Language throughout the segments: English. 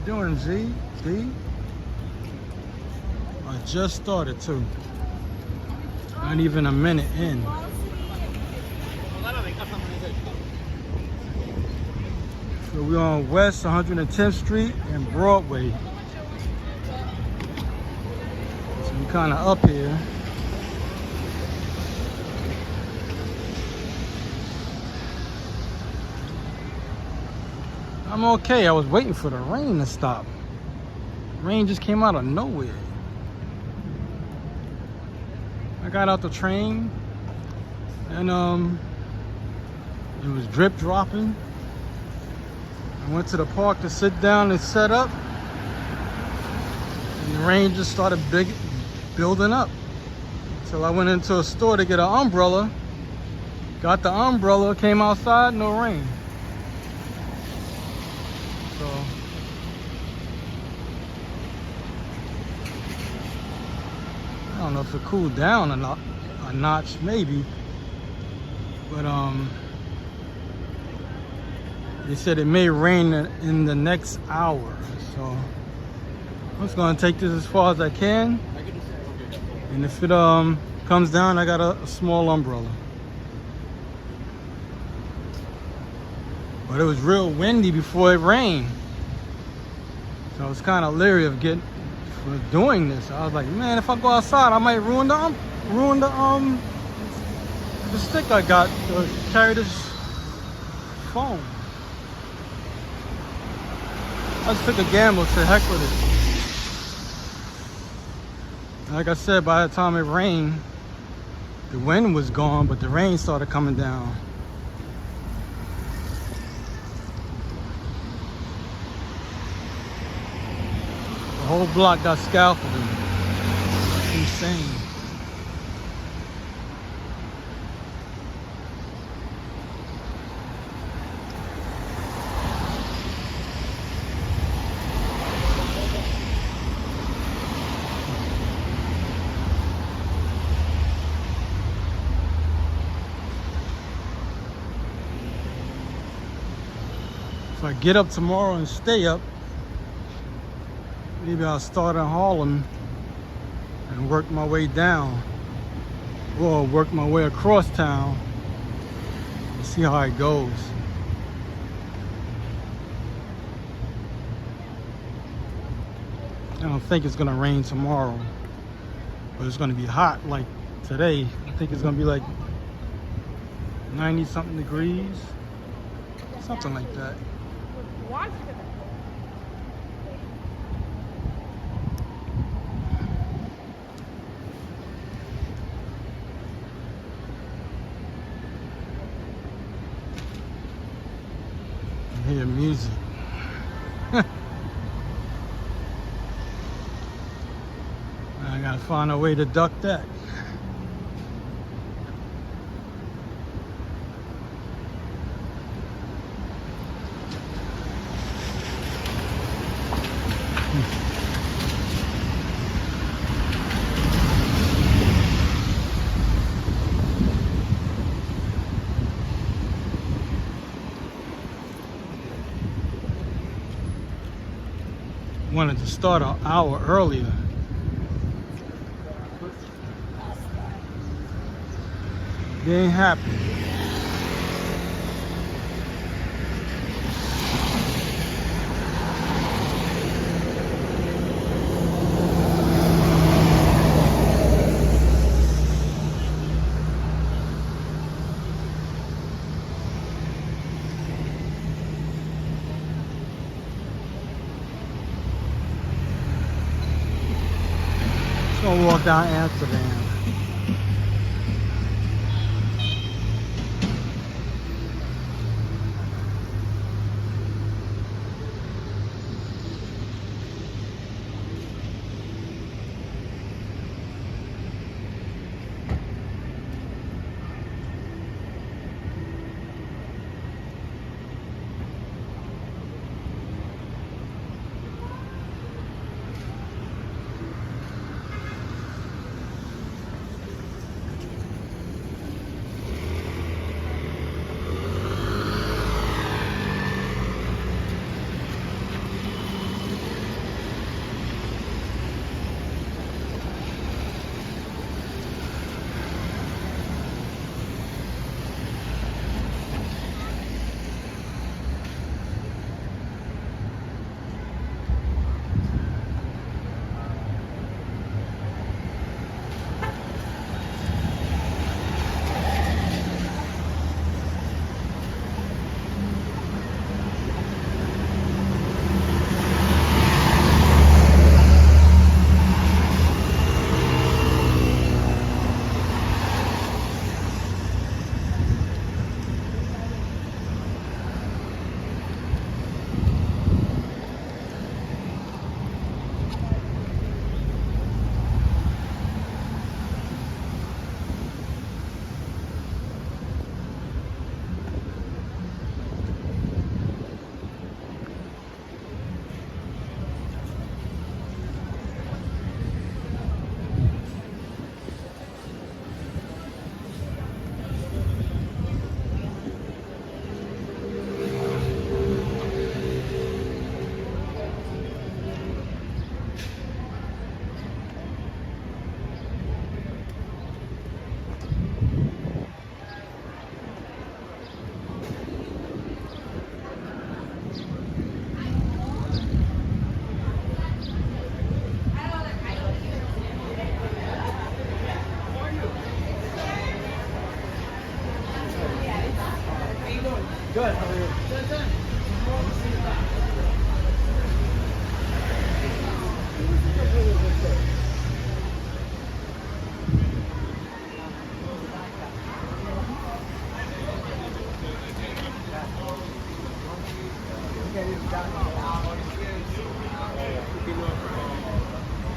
doing, Z? D? I just started too. Not even a minute in. So we're on West 110th Street and Broadway. So we're kind of up here. I'm okay. I was waiting for the rain to stop. Rain just came out of nowhere. I got out the train and it was drip dropping. I went to the park to sit down and set up, and the rain just started building up. So I went into a store to get an umbrella. Got the umbrella, came outside, no rain. So I don't know if it cooled down a notch, maybe, but they said it may rain in the next hour. So I'm just gonna take this as far as I can, and if it comes down, I got a small umbrella. But it was real windy before it rained, so I was kind of leery of doing this. I was like, man, if I go outside, I might ruin the stick I got to carry this phone. I just took a gamble, to heck with it. Like I said, by the time it rained, the wind was gone, but the rain started coming down. The whole block got scaffolded. It's insane. If I get up tomorrow and stay up, maybe I'll start in Harlem and work my way down, or work my way across town and see how it goes. I don't think it's gonna rain tomorrow, but it's gonna be hot like today. I think it's gonna be like 90 something degrees, something like that. I hear music. I gotta find a way to duck that. Wanted to start an hour earlier. They ain't happy. Gonna walk down Amsterdam. Good. How are you?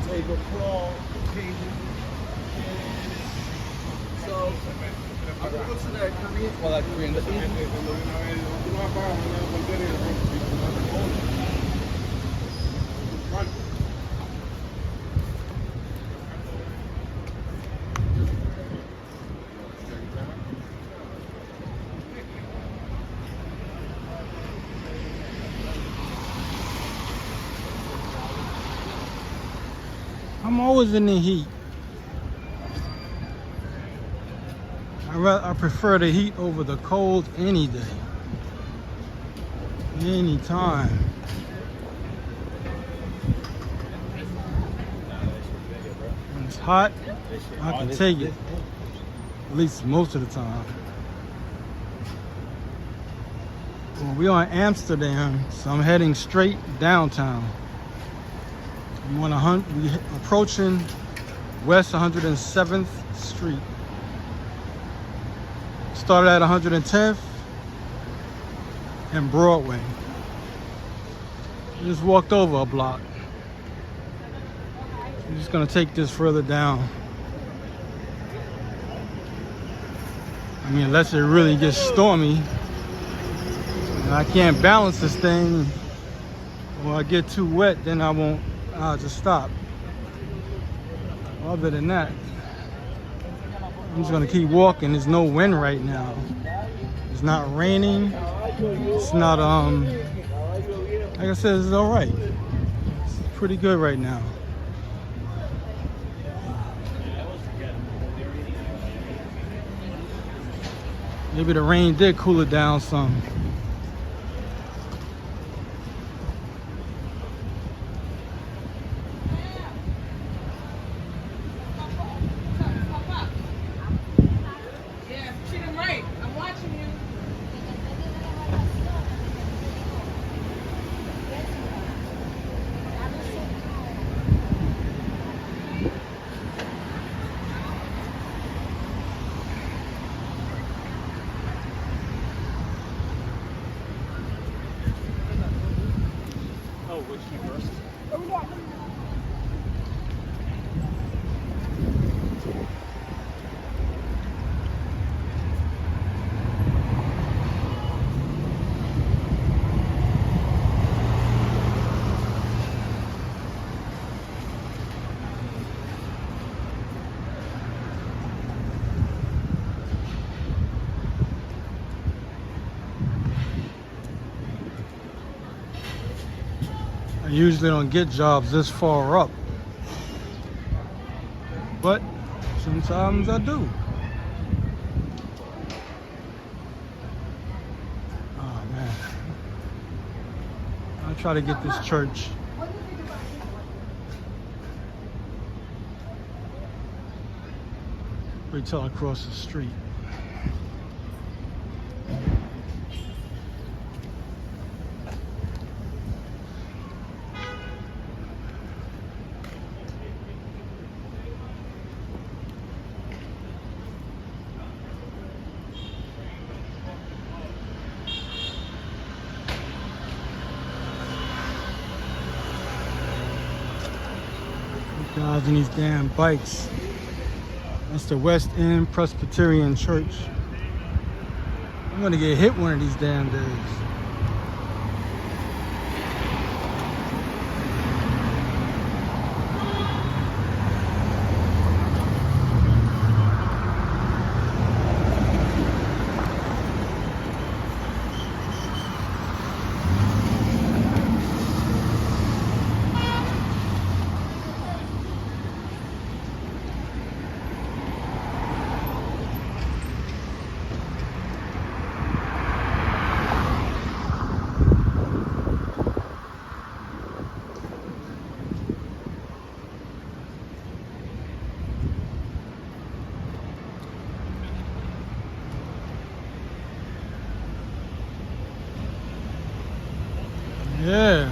Tablecloth, table. So, I go to that Korean, well, that Korean, the I'm always in the heat. I prefer the heat over the cold any day, any time. When it's hot, I can take it, at least most of the time. Well, we're on Amsterdam, so I'm heading straight downtown. We're approaching West 107th Street. Started at 110th and Broadway. Just walked over a block. I'm just gonna take this further down. I mean, unless it really gets stormy and I can't balance this thing, or I get too wet, then I'll just stop. Other than that, I'm just gonna keep walking. There's no wind right now. It's not raining. It's not, like I said, it's all right. It's pretty good right now. Maybe the rain did cool it down some. I usually don't get jobs this far up, but sometimes I do. Oh man, I'll try to get this church. Wait till I cross the street. Guys in these damn bikes. That's the West End Presbyterian Church. I'm gonna get hit one of these damn days. Yeah.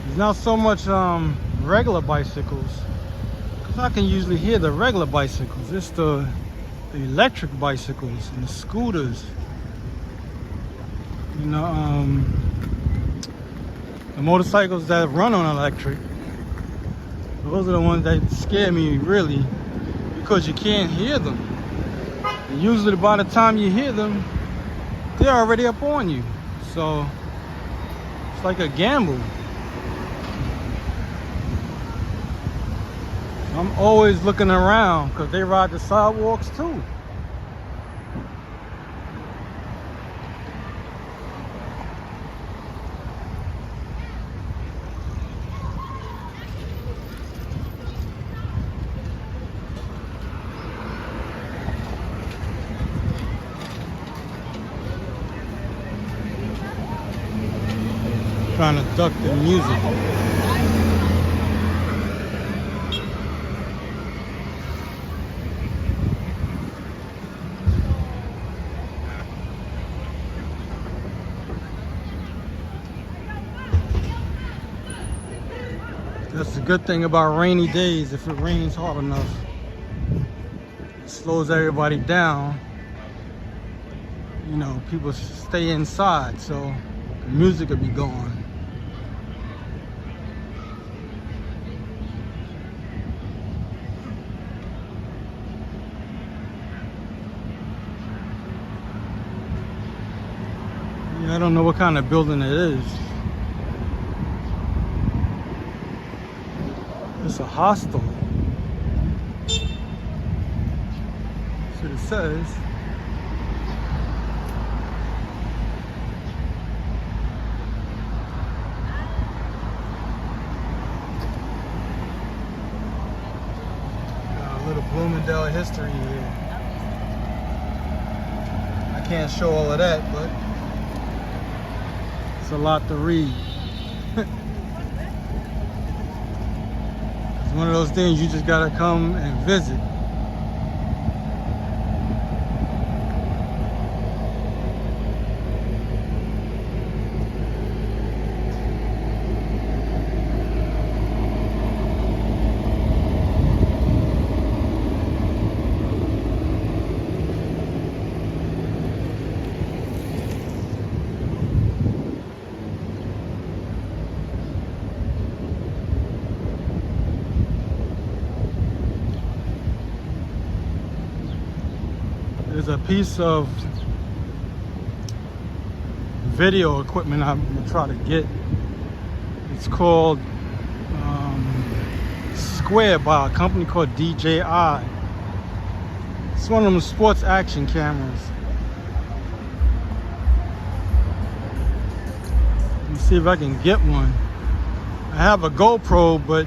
There's not so much regular bicycles. Cause I can usually hear the regular bicycles. It's the electric bicycles and the scooters. You know, the motorcycles that run on electric. Those are the ones that scare me really, because you can't hear them. And usually by the time you hear them, they're already up on you. So it's like a gamble. I'm always looking around because they ride the sidewalks too. Trying to duck the music. That's the good thing about rainy days. If it rains hard enough, it slows everybody down. You know, people stay inside, so the music will be gone. Yeah, I don't know what kind of building it is. It's a hostel. That's what it says. Got a little Bloomingdale history here. I can't show all of that, but it's a lot to read. It's one of those things you just gotta come and visit. There's a piece of video equipment I'm gonna try to get. It's called Square by a company called DJI. It's one of them sports action cameras. Let me see if I can get one. I have a GoPro, but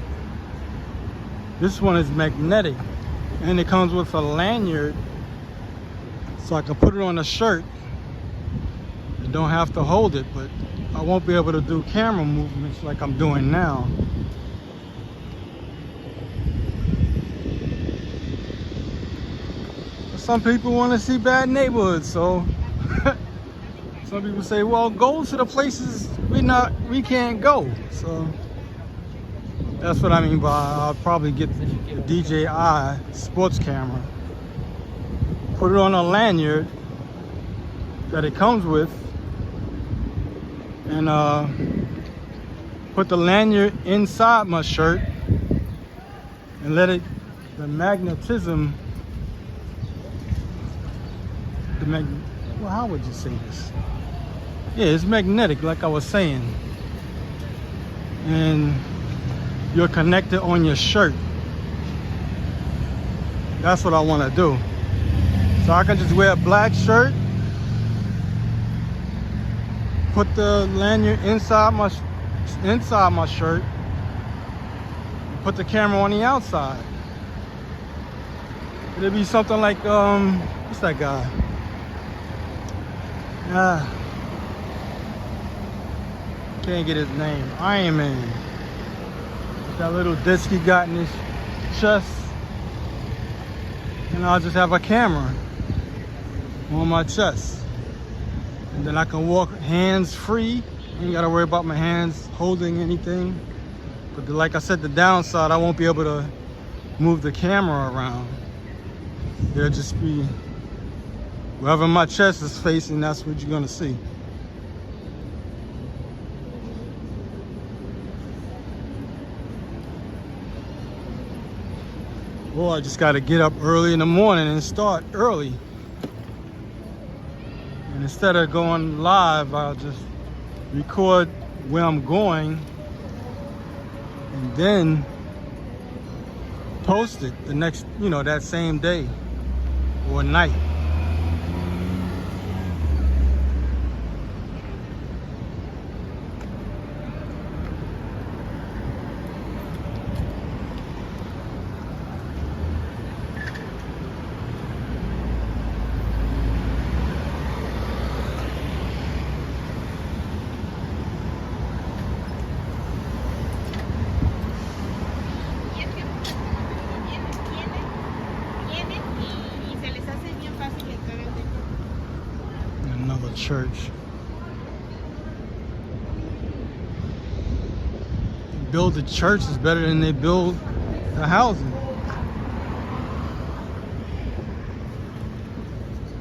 this one is magnetic, and it comes with a lanyard, so I can put it on a shirt and don't have to hold it, but I won't be able to do camera movements like I'm doing now. Some people want to see bad neighborhoods, so some people say, well, go to the places we can't go. So that's what I mean by I'll probably get the DJI sports camera, put it on a lanyard that it comes with, and put the lanyard inside my shirt and let it, the magnetism, well, how would you say this? Yeah, it's magnetic, like I was saying, and you're connected on your shirt. That's what I want to do. So I can just wear a black shirt, put the lanyard inside my shirt, and put the camera on the outside. It'll be something like what's that guy? Can't get his name. Iron Man. That little disc he got in his chest, and I'll just have a camera on my chest, and then I can walk hands free Ain't gotta worry about my hands holding anything. But like I said, the downside, I won't be able to move the camera around. It'll just be wherever my chest is facing, that's what you're gonna see. Or I just gotta get up early in the morning and start early. And instead of going live, I'll just record where I'm going and then post it the next, that same day or night. Another church. Build the church is better than they build the housing.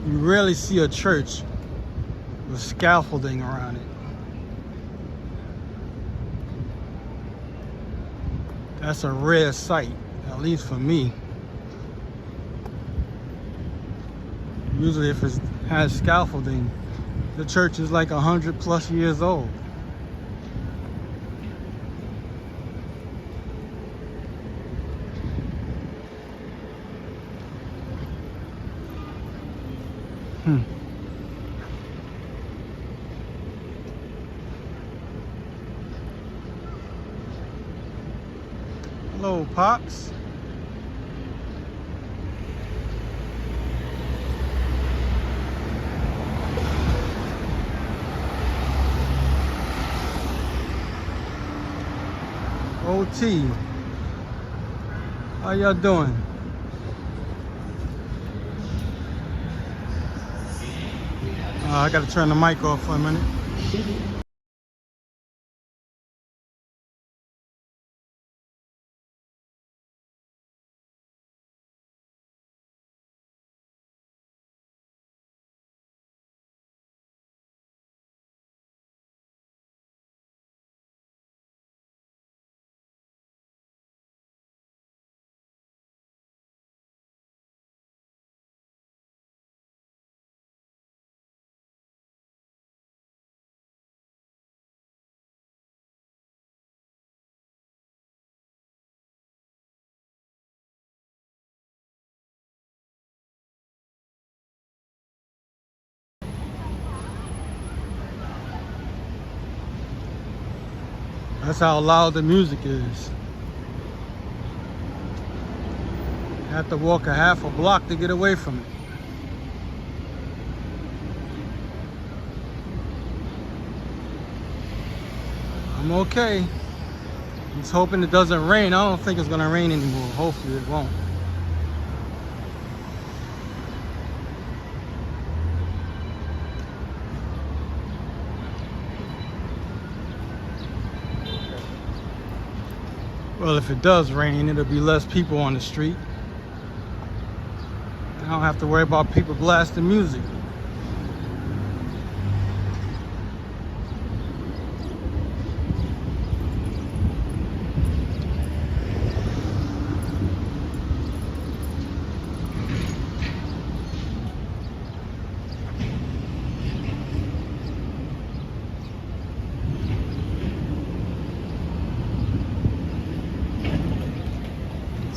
You rarely see a church with scaffolding around it. That's a rare sight, at least for me. Usually if it has scaffolding, the church is like 100+ years old. Hello, Pops. OT. How y'all doing? I gotta turn the mic off for a minute. That's how loud the music is. I have to walk a half a block to get away from it. I'm okay. Just hoping it doesn't rain. I don't think it's gonna rain anymore. Hopefully it won't. Well, if it does rain, it'll be less people on the street. I don't have to worry about people blasting music.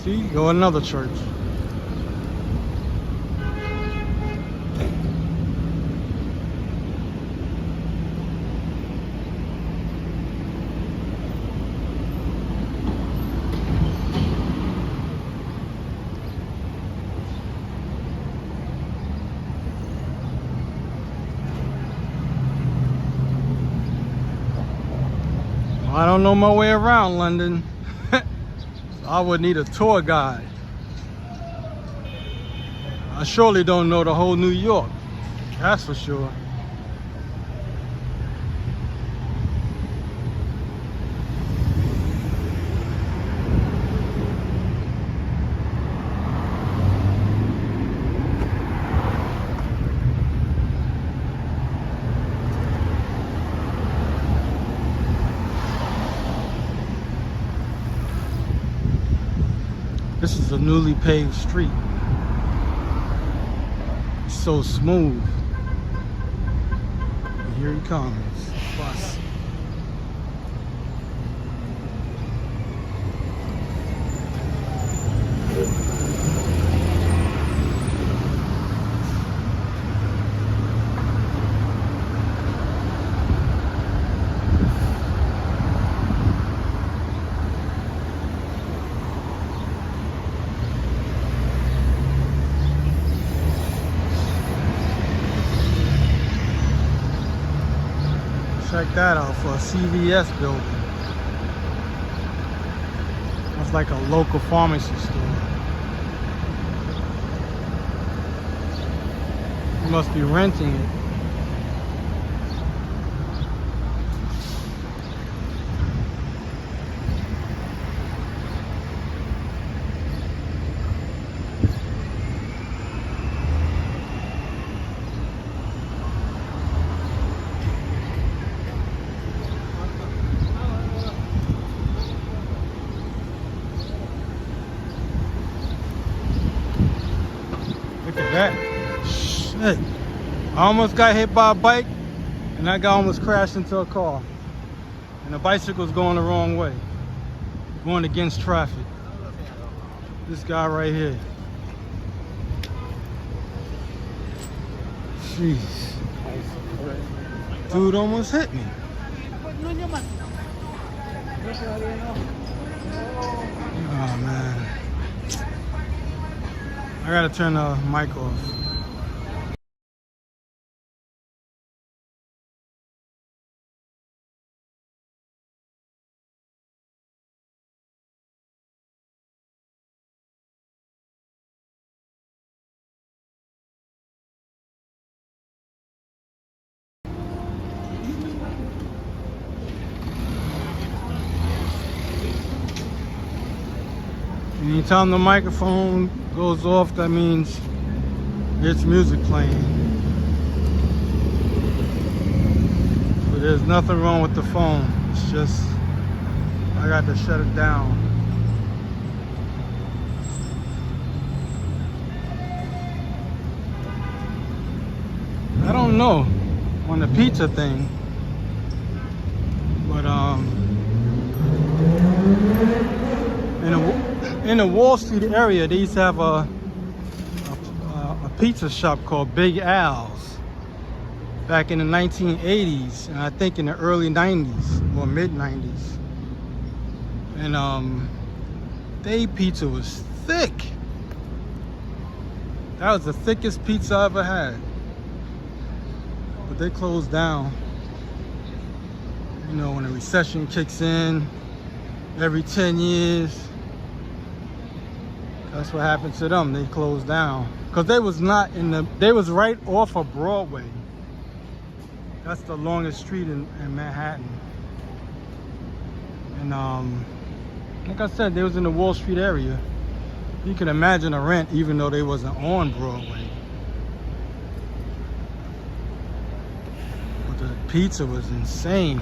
See, go another church. I don't know my way around London. I would need a tour guide. I surely don't know the whole New York. That's for sure. This is a newly paved street. It's so smooth. And here he comes. Bus. Check that out for a CVS building. That's like a local pharmacy store. You must be renting it. Look at that. Shit. I almost got hit by a bike and that guy almost crashed into a car. And the bicycle's going the wrong way. Going against traffic. This guy right here. Jeez. Dude almost hit me. Oh man. I gotta turn the mic off. Anytime the microphone goes off, that means it's music playing. But there's nothing wrong with the phone. It's just I got to shut it down. I don't know on the pizza thing, but in the Wall Street area, they used to have a pizza shop called Big Al's back in the 1980s, and I think in the early 90s or mid 90s. And their pizza was thick. That was the thickest pizza I ever had. But they closed down. You know, when a recession kicks in every 10 years, that's what happened to them. They closed down because they was not in the. They was right off of Broadway. That's the longest street in Manhattan. And like I said, they was in the Wall Street area. You can imagine the rent, even though they wasn't on Broadway. But the pizza was insane.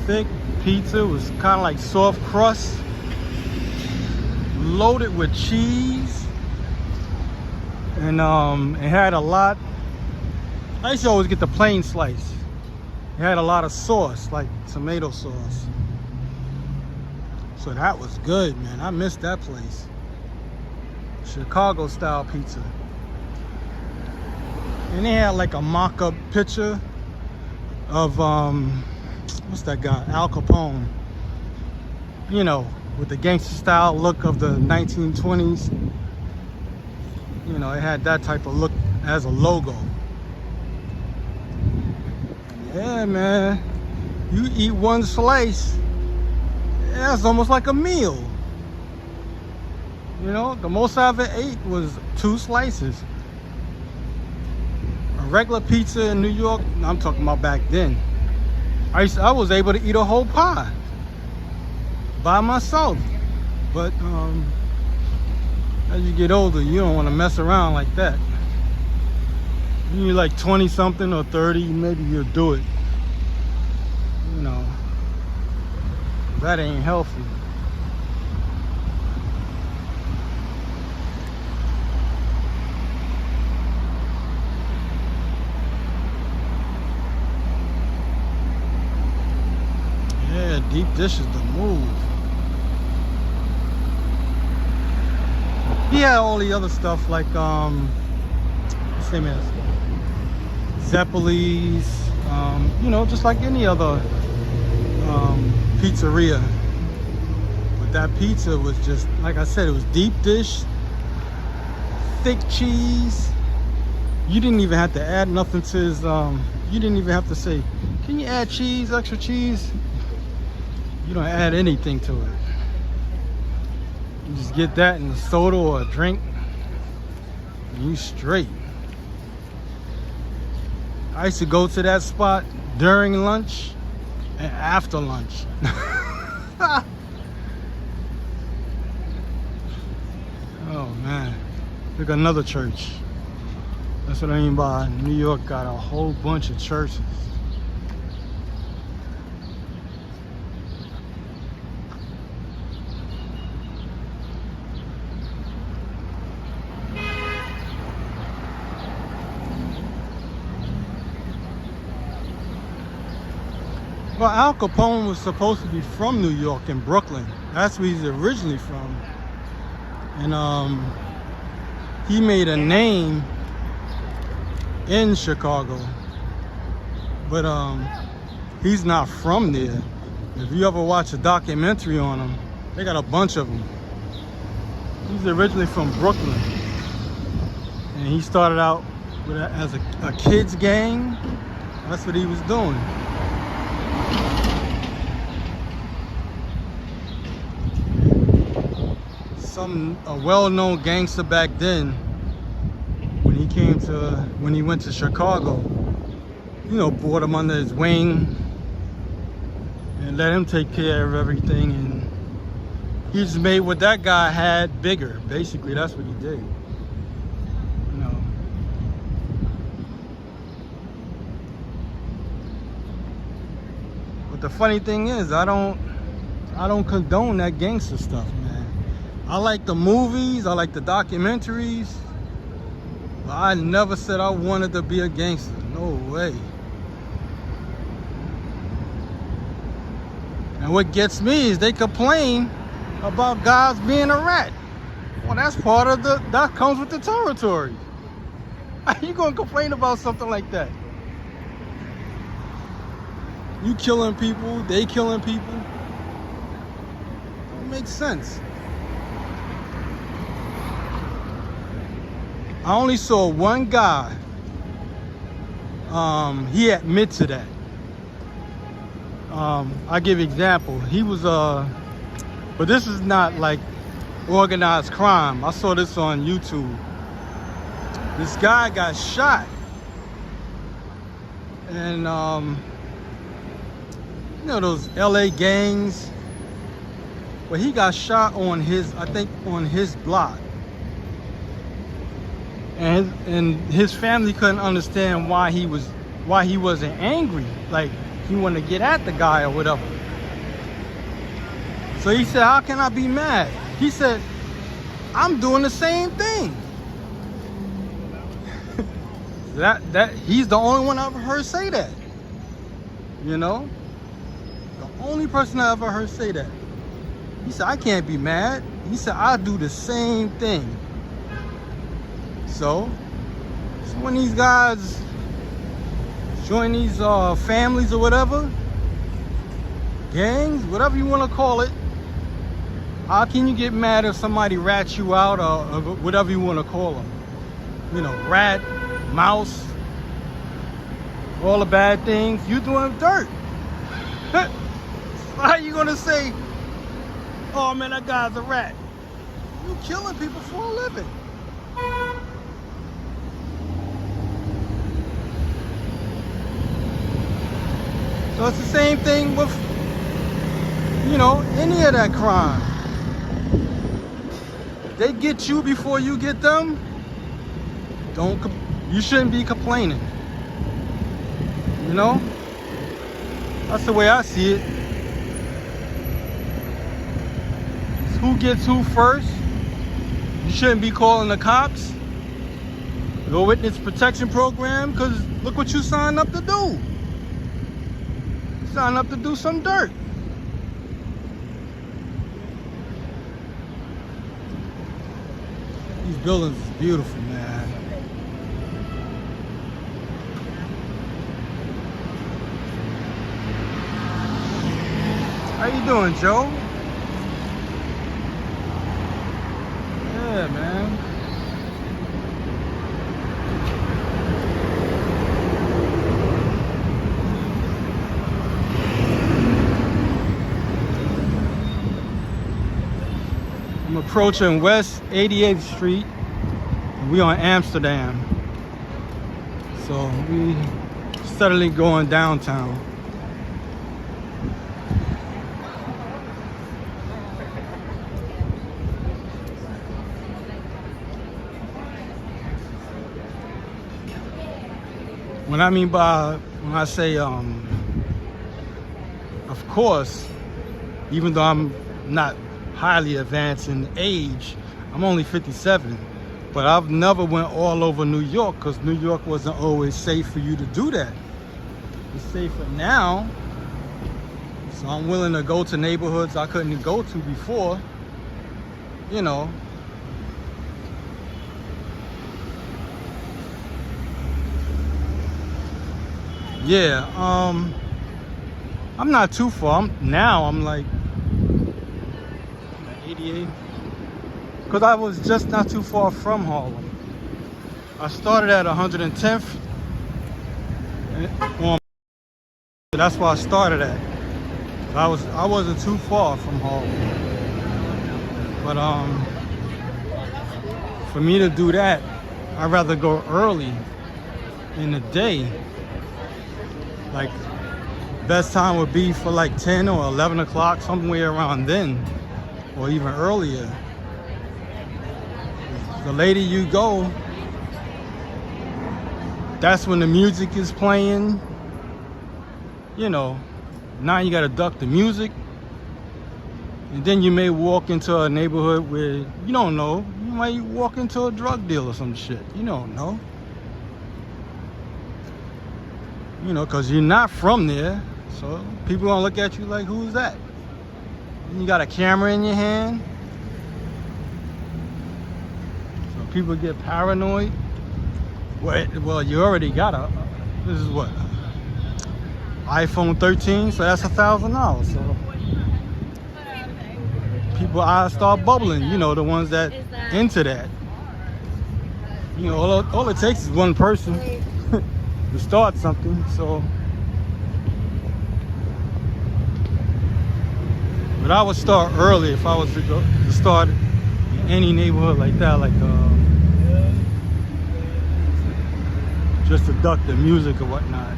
Thick pizza, was kind of like soft crust. Loaded with cheese, and it had a lot. I used to always get the plain slice. It had a lot of sauce, like tomato sauce. So that was good, man. I missed that place. Chicago style pizza. And they had like a mock-up picture of what's that guy? Al Capone. You know, with the gangster style look of the 1920s. You know, it had that type of look as a logo. Yeah, man. You eat one slice, yeah, it's almost like a meal. You know, the most I ever ate was 2 slices. A regular pizza in New York, I'm talking about back then, I was able to eat a whole pie by myself. But as you get older, you don't want to mess around like that. You're like 20 something or 30, maybe you'll do it. You know, that ain't healthy. Deep dish is the move. He had all the other stuff like what's the name is? Zeppelis, you know, just like any other pizzeria. But that pizza was just, like I said, it was deep dish, thick cheese. You didn't even have to add nothing to his, you didn't even have to say, can you add cheese, extra cheese? You don't add anything to it. You just get that in a soda or a drink, and you straight. I used to go to that spot during lunch and after lunch. Oh man, look, another church. That's what I mean by New York got a whole bunch of churches. Well, Al Capone was supposed to be from New York in Brooklyn. That's where he's originally from. And he made a name in Chicago. But he's not from there. If you ever watch a documentary on him, they got a bunch of them. He's originally from Brooklyn. And he started out as a kids gang. That's what he was doing. A well-known gangster back then, when he went to Chicago, you know, brought him under his wing and let him take care of everything, and he just made what that guy had bigger. Basically, that's what he did. You know. But the funny thing is, I don't condone that gangster stuff, man. I like the movies, I like the documentaries, but I never said I wanted to be a gangster. No way. And what gets me is they complain about guys being a rat. Well, that's part of that comes with the territory. How you gonna complain about something like that? You killing people, they killing people. Don't make sense. I only saw one guy, he admits to that. I give you an example. He was, but this is not like organized crime. I saw this on YouTube. This guy got shot. And, you know those LA gangs? Well, he got shot on I think on his block. And his family couldn't understand why he wasn't angry, like he wanted to get at the guy or whatever. So he said, how can I be mad? He said, I'm doing the same thing. that he's the only one I ever heard say that. You know? The only person I ever heard say that. He said, I can't be mad. He said, I do the same thing. So when these guys join these families or whatever, gangs, whatever you want to call it, how can you get mad if somebody rats you out or whatever you want to call them? You know, rat, mouse, all the bad things. You doing dirt. How you gonna say, oh man, that guy's a rat? You killing people for a living. So it's the same thing with, you know, any of that crime. They get you before you get them. You shouldn't be complaining. You know? That's the way I see it. It's who gets who first. You shouldn't be calling the cops. The witness protection program, because look what you signed up to do. You signed up to do some dirt. These buildings is beautiful, man. How you doing, Joe? Yeah, man. I'm approaching West 88th Street. We on Amsterdam. So we steadily going downtown. When I say of course, even though I'm not highly advanced in age, I'm only 57, but I've never went all over New York because New York wasn't always safe for you to do that. It's safer now, so I'm willing to go to neighborhoods I couldn't go to before, you know. Yeah, I'm not too far. I'm like 88, because I was just not too far from Harlem. I started at 110th. That's where I started at. I wasn't too far from Harlem. But for me to do that, I'd rather go early in the day. Like, best time would be for like 10 or 11 o'clock, somewhere around then, or even earlier. The later you go, that's when the music is playing. You know, now you gotta duck the music. And then you may walk into a neighborhood where you don't know. You might walk into a drug deal or some shit. You don't know. You know, because you're not from there. So people gonna look at you like, who's that? And you got a camera in your hand. So people get paranoid. Well, you already got this is what? iPhone 13, so that's $1,000. So people eyes start bubbling, you know, the ones that into that. You know, all it takes is one person to start something. So, but I would start early if I was to start in any neighborhood like that, like just to duck the music or whatnot.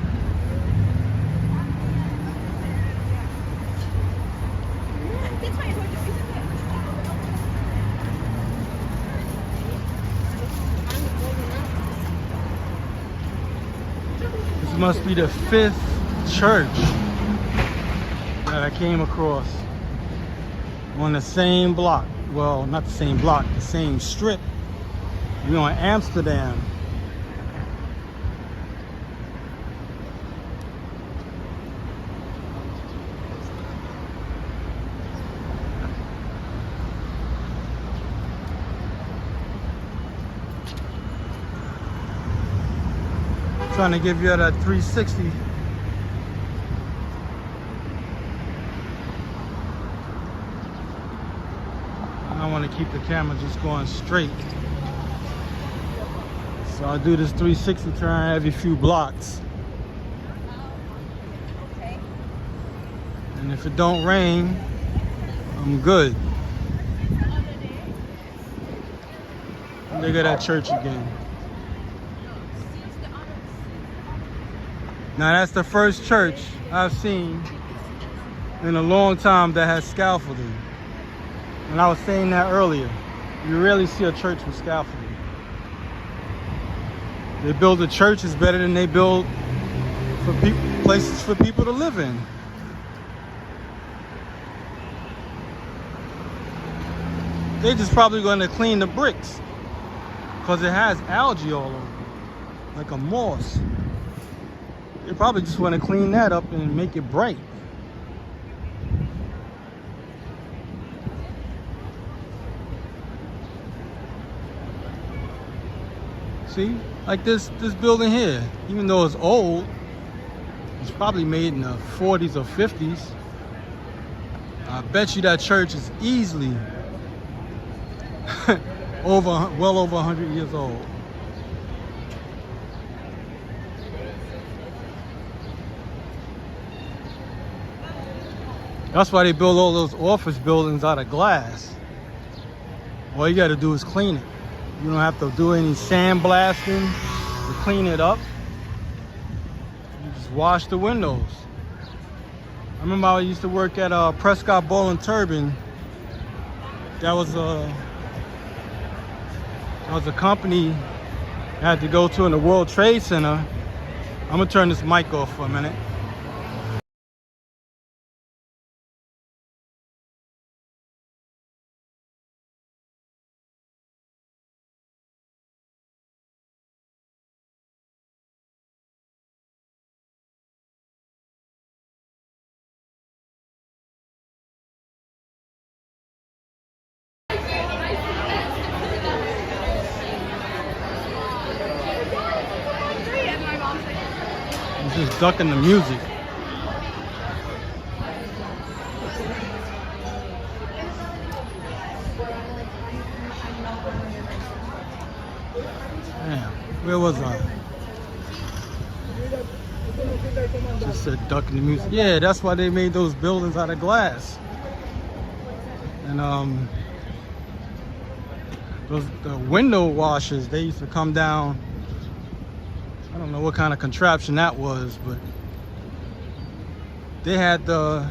This must be the 5th church that I came across on the same block. Well, not the same block, the same strip. We're on Amsterdam. Trying to give you that 360. I want to keep the camera just going straight. So I'll do this 360 turn every few blocks. Okay. And if it don't rain, I'm good. Look at that church again. Now that's the first church I've seen in a long time that has scaffolding. And I was saying that earlier. You rarely see a church with scaffolding. They build the churches better than they build for places for people to live in. They just probably going to clean the bricks because it has algae all over, like a moss. They probably just want to clean that up and make it bright. See, like this building here, even though it's old, it's probably made in the 40s or 50s. I bet you that church is easily well over 100 years old. That's why they build all those office buildings out of glass. All you got to do is clean it. You don't have to do any sandblasting to clean it up. You just wash the windows. I remember I used to work at Prescott Ball and Turbine. That was a company I had to go to in the World Trade Center. I'm gonna turn this mic off for a minute. I'm just ducking the music. Damn, where was I? Just said ducking the music. Yeah, that's why they made those buildings out of glass. And the window washers, they used to come down. I don't know what kind of contraption that was, but the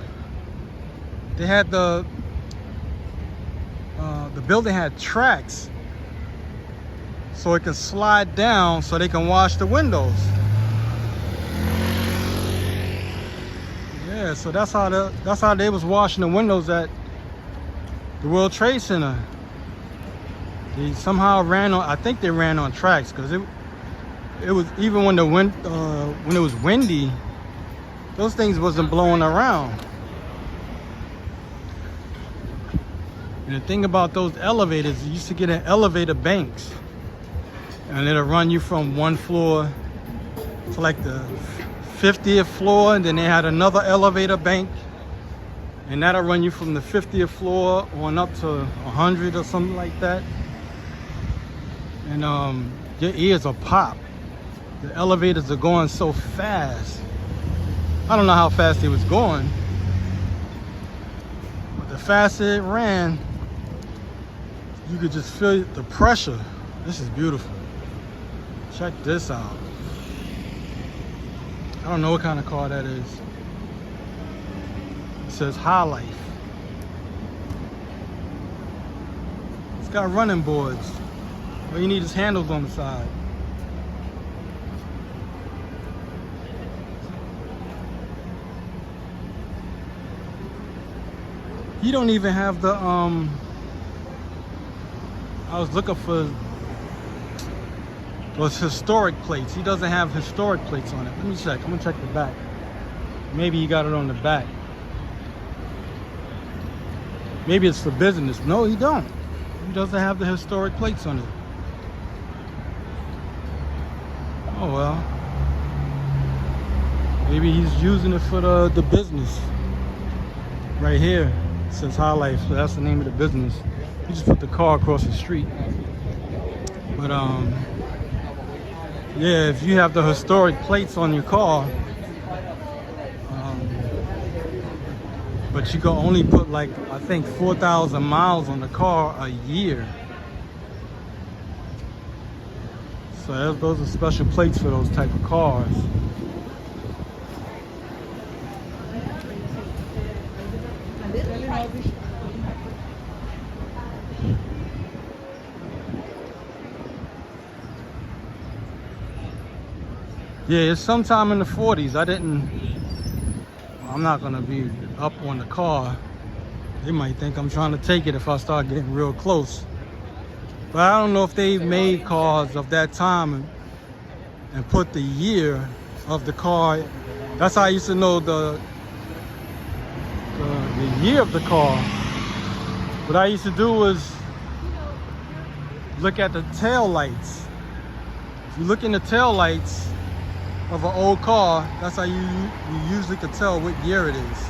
building had tracks so it can slide down so they can wash the windows. Yeah, so that's how they was washing the windows at the World Trade Center. They somehow ran on, I think they ran on tracks, because it was, even when when it was windy, those things wasn't blowing around. And the thing about those elevators, you used to get in elevator banks, and it'll run you from one floor to like the 50th floor, and then they had another elevator bank, and that'll run you from the 50th floor on up to 100 or something like that. And your ears will pop. The elevators are going so fast. I don't know how fast it was going, but the faster it ran, you could just feel the pressure. This is beautiful. Check this out. I don't know what kind of car that is. It says High Life. It's got running boards. All you need is handles on the side. You don't even have the I was looking for those historic plates. He doesn't have historic plates on it. Let me check. I'm gonna check the back. Maybe he got it on the back. Maybe it's for business. No, he don't. He doesn't have the historic plates on it. Oh well. Maybe he's using it for the business. Right here. It says High Life, so that's the name of the business. You just put the car across the street. But yeah, if you have the historic plates on your car, but you can only put like, I think 4,000 miles on the car a year. So those are special plates for those type of cars. Yeah, it's sometime in the 40s. I'm not gonna be up on the car. They might think I'm trying to take it if I start getting real close. But I don't know if they made cars of that time and put the year of the car. That's how I used to know the year of the car. What I used to do was look at the tail lights. If you look in the tail lights of an old car, that's how you usually can tell what year it is.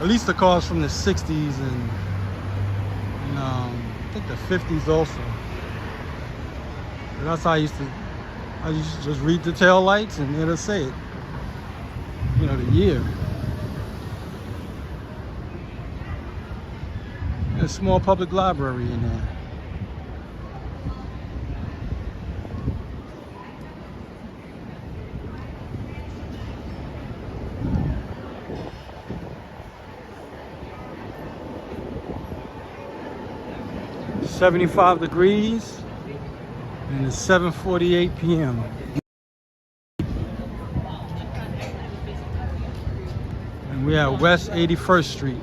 At least the cars from the 60s and I think the 50s also. But that's how I used to just read the tail lights and it'll say it. You know, the year. There's a small public library in there. It's 75 degrees and it's 7:48 p.m. And we're at West 81st Street.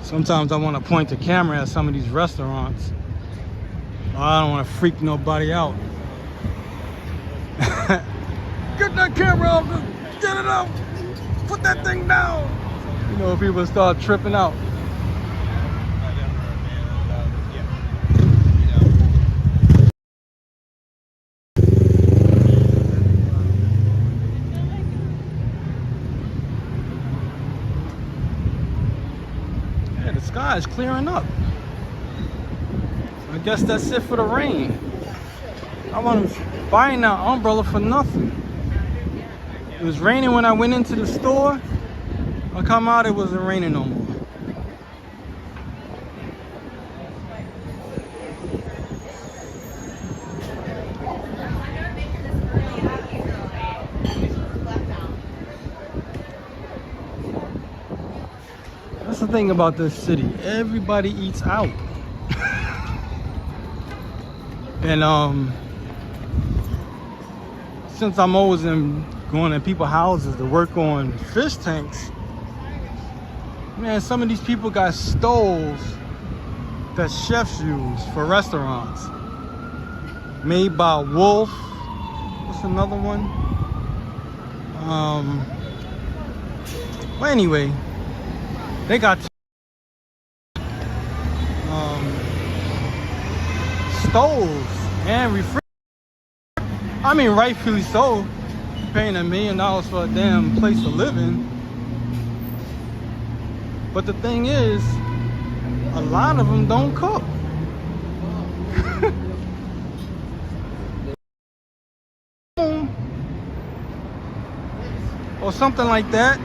Sometimes I want to point the camera at some of these restaurants. I don't want to freak nobody out. Get that camera off! Get it up! Put that thing down! You know, people start tripping out. Yeah, the sky is clearing up. I guess that's it for the rain. I wasn't buying that umbrella for nothing. It was raining when I went into the store. I come out, it wasn't raining no more. That's the thing about this city. Everybody eats out. And since I'm always going in people's houses to work on fish tanks, man, some of these people got stoves that chefs use for restaurants. Made by Wolf. What's another one? Well, anyway, they got stoves and refrigerators. I mean, rightfully so. Paying $1 million for a damn place to live in. But the thing is, a lot of them don't cook. Or something like that,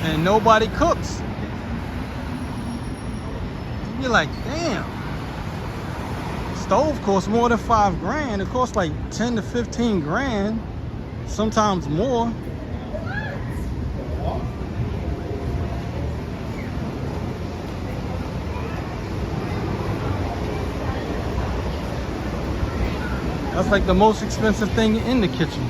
and nobody cooks. You're like, damn. Stove costs more than $5 grand. It costs like 10 to 15 grand, sometimes more. That's like the most expensive thing in the kitchen.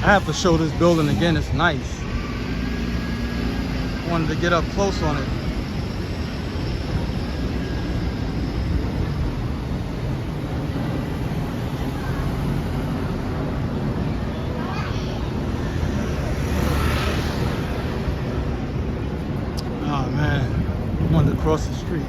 I have to show this building again. It's nice. Wanted to get up close on it. Oh man, I wanted to cross the street.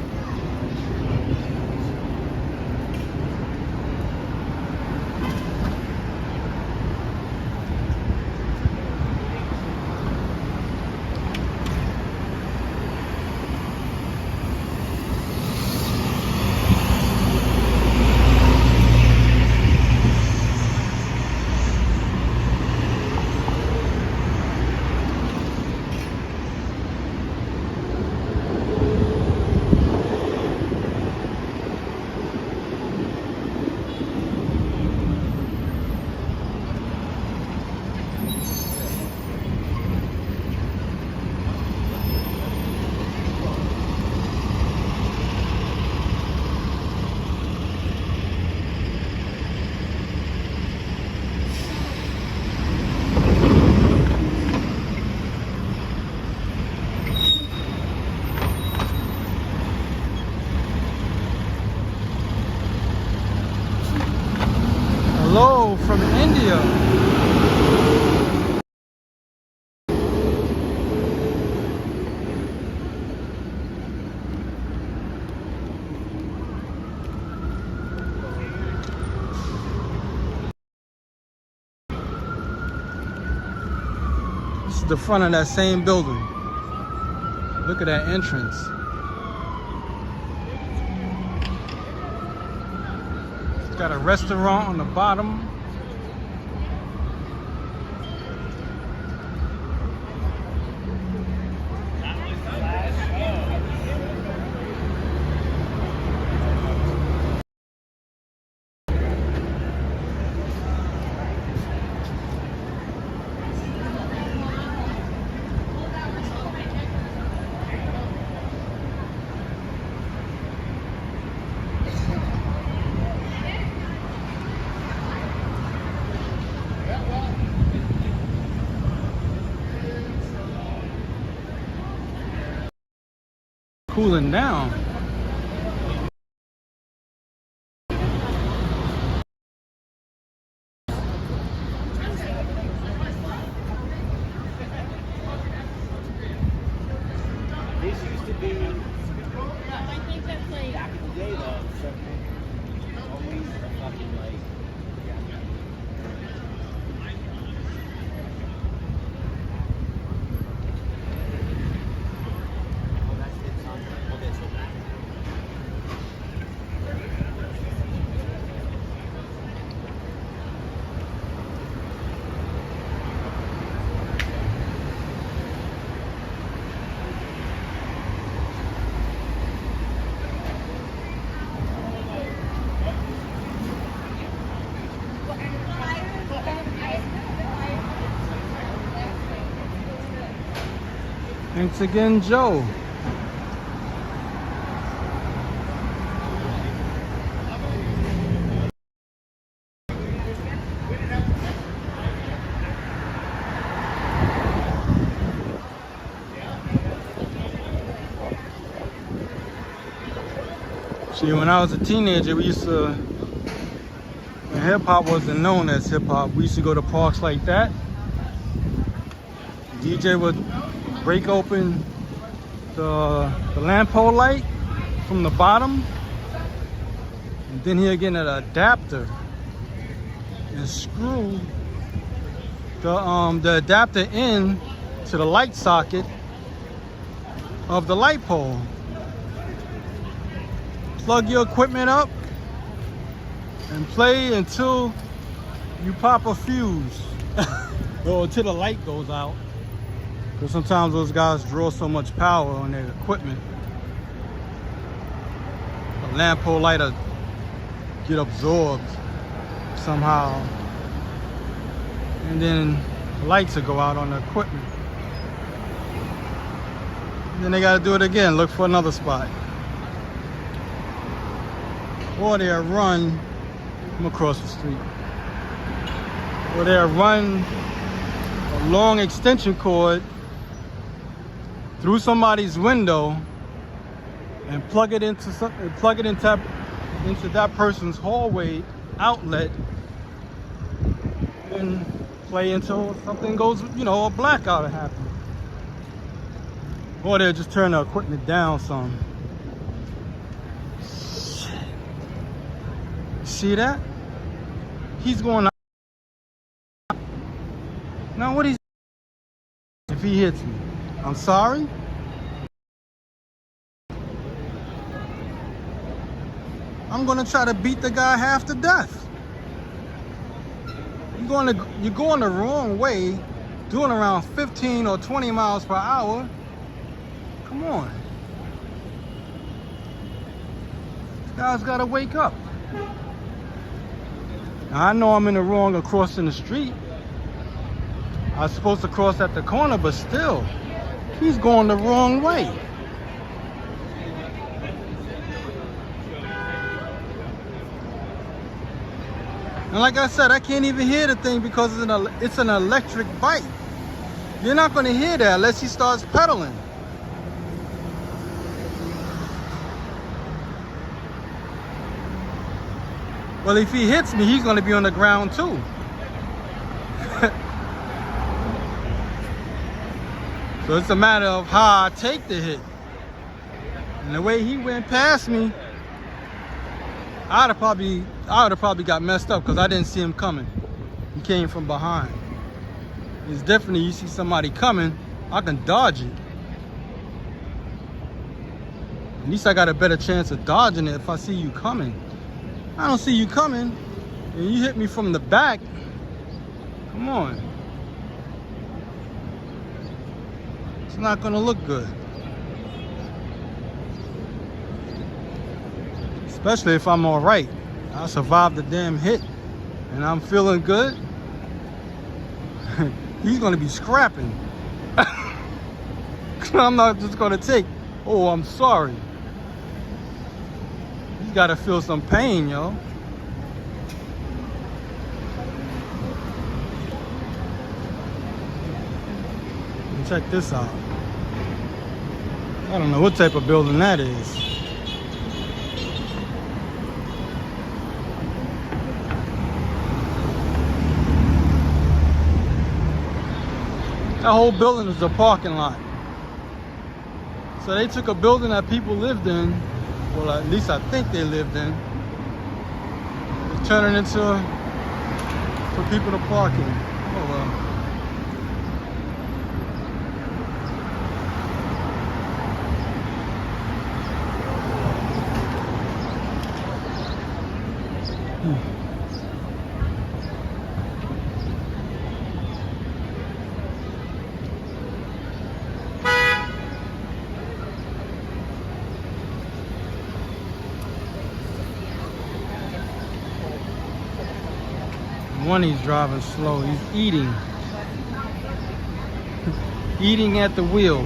This is the front of that same building. Look at that entrance. It's got a restaurant on the bottom. Cooling down. This used to be. I think that's like back in the day though. So always a fucking like. Thanks again, Joe. See, when I was a teenager, we used to, when hip hop wasn't known as hip hop, we used to go to parks like that. The DJ would break open the lamp pole light from the bottom, and then he'll get an adapter and screw the adapter in to the light socket of the light pole. Plug your equipment up and play until you pop a fuse or until the light goes out. Because sometimes those guys draw so much power on their equipment. The lamp pole light will get absorbed somehow. And then the lights will go out on the equipment. And then they got to do it again, look for another spot. Or they'll run, I'm across the street. Or they'll run a long extension cord through somebody's window and plug it into that person's hallway outlet and play until something goes, a blackout happens. Or they'll just turn the equipment down some. See that? He's going out. Now what is if he hits me? I'm sorry? I'm gonna try to beat the guy half to death. You're going the wrong way, doing around 15 or 20 miles per hour. Come on. This guy's gotta wake up. Now, I know I'm in the wrong of crossing the street. I was supposed to cross at the corner, but still, he's going the wrong way. And like I said, I can't even hear the thing because it's an electric bike. You're not going to hear that unless he starts pedaling. Well, if he hits me, he's going to be on the ground too. So it's a matter of how I take the hit. And the way he went past me, I would have probably got messed up because I didn't see him coming. He came from behind. It's different. You see somebody coming, I can dodge it. At least I got a better chance of dodging it if I see you coming. I don't see you coming, and you hit me from the back. Come on. It's not gonna look good. Especially if I'm all right. I survived the damn hit, and I'm feeling good. He's gonna be scrapping. I'm not just gonna take, oh, I'm sorry. He's gotta feel some pain, yo. And check this out. I don't know what type of building that is. That whole building is a parking lot. So they took a building that people lived in, well, at least I think they lived in, and turned it into for people to park in. Oh well. One, he's driving slow. He's eating. Eating at the wheel.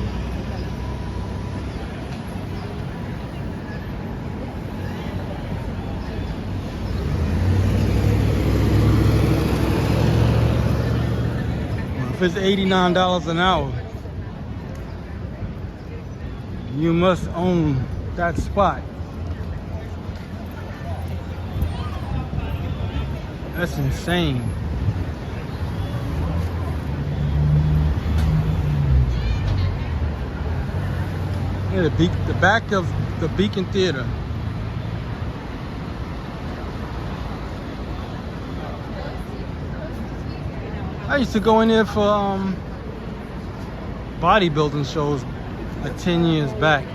Well, if it's $89 an hour, you must own that spot. That's insane. Yeah, the back of the Beacon Theater. I used to go in there for bodybuilding shows like 10 years back.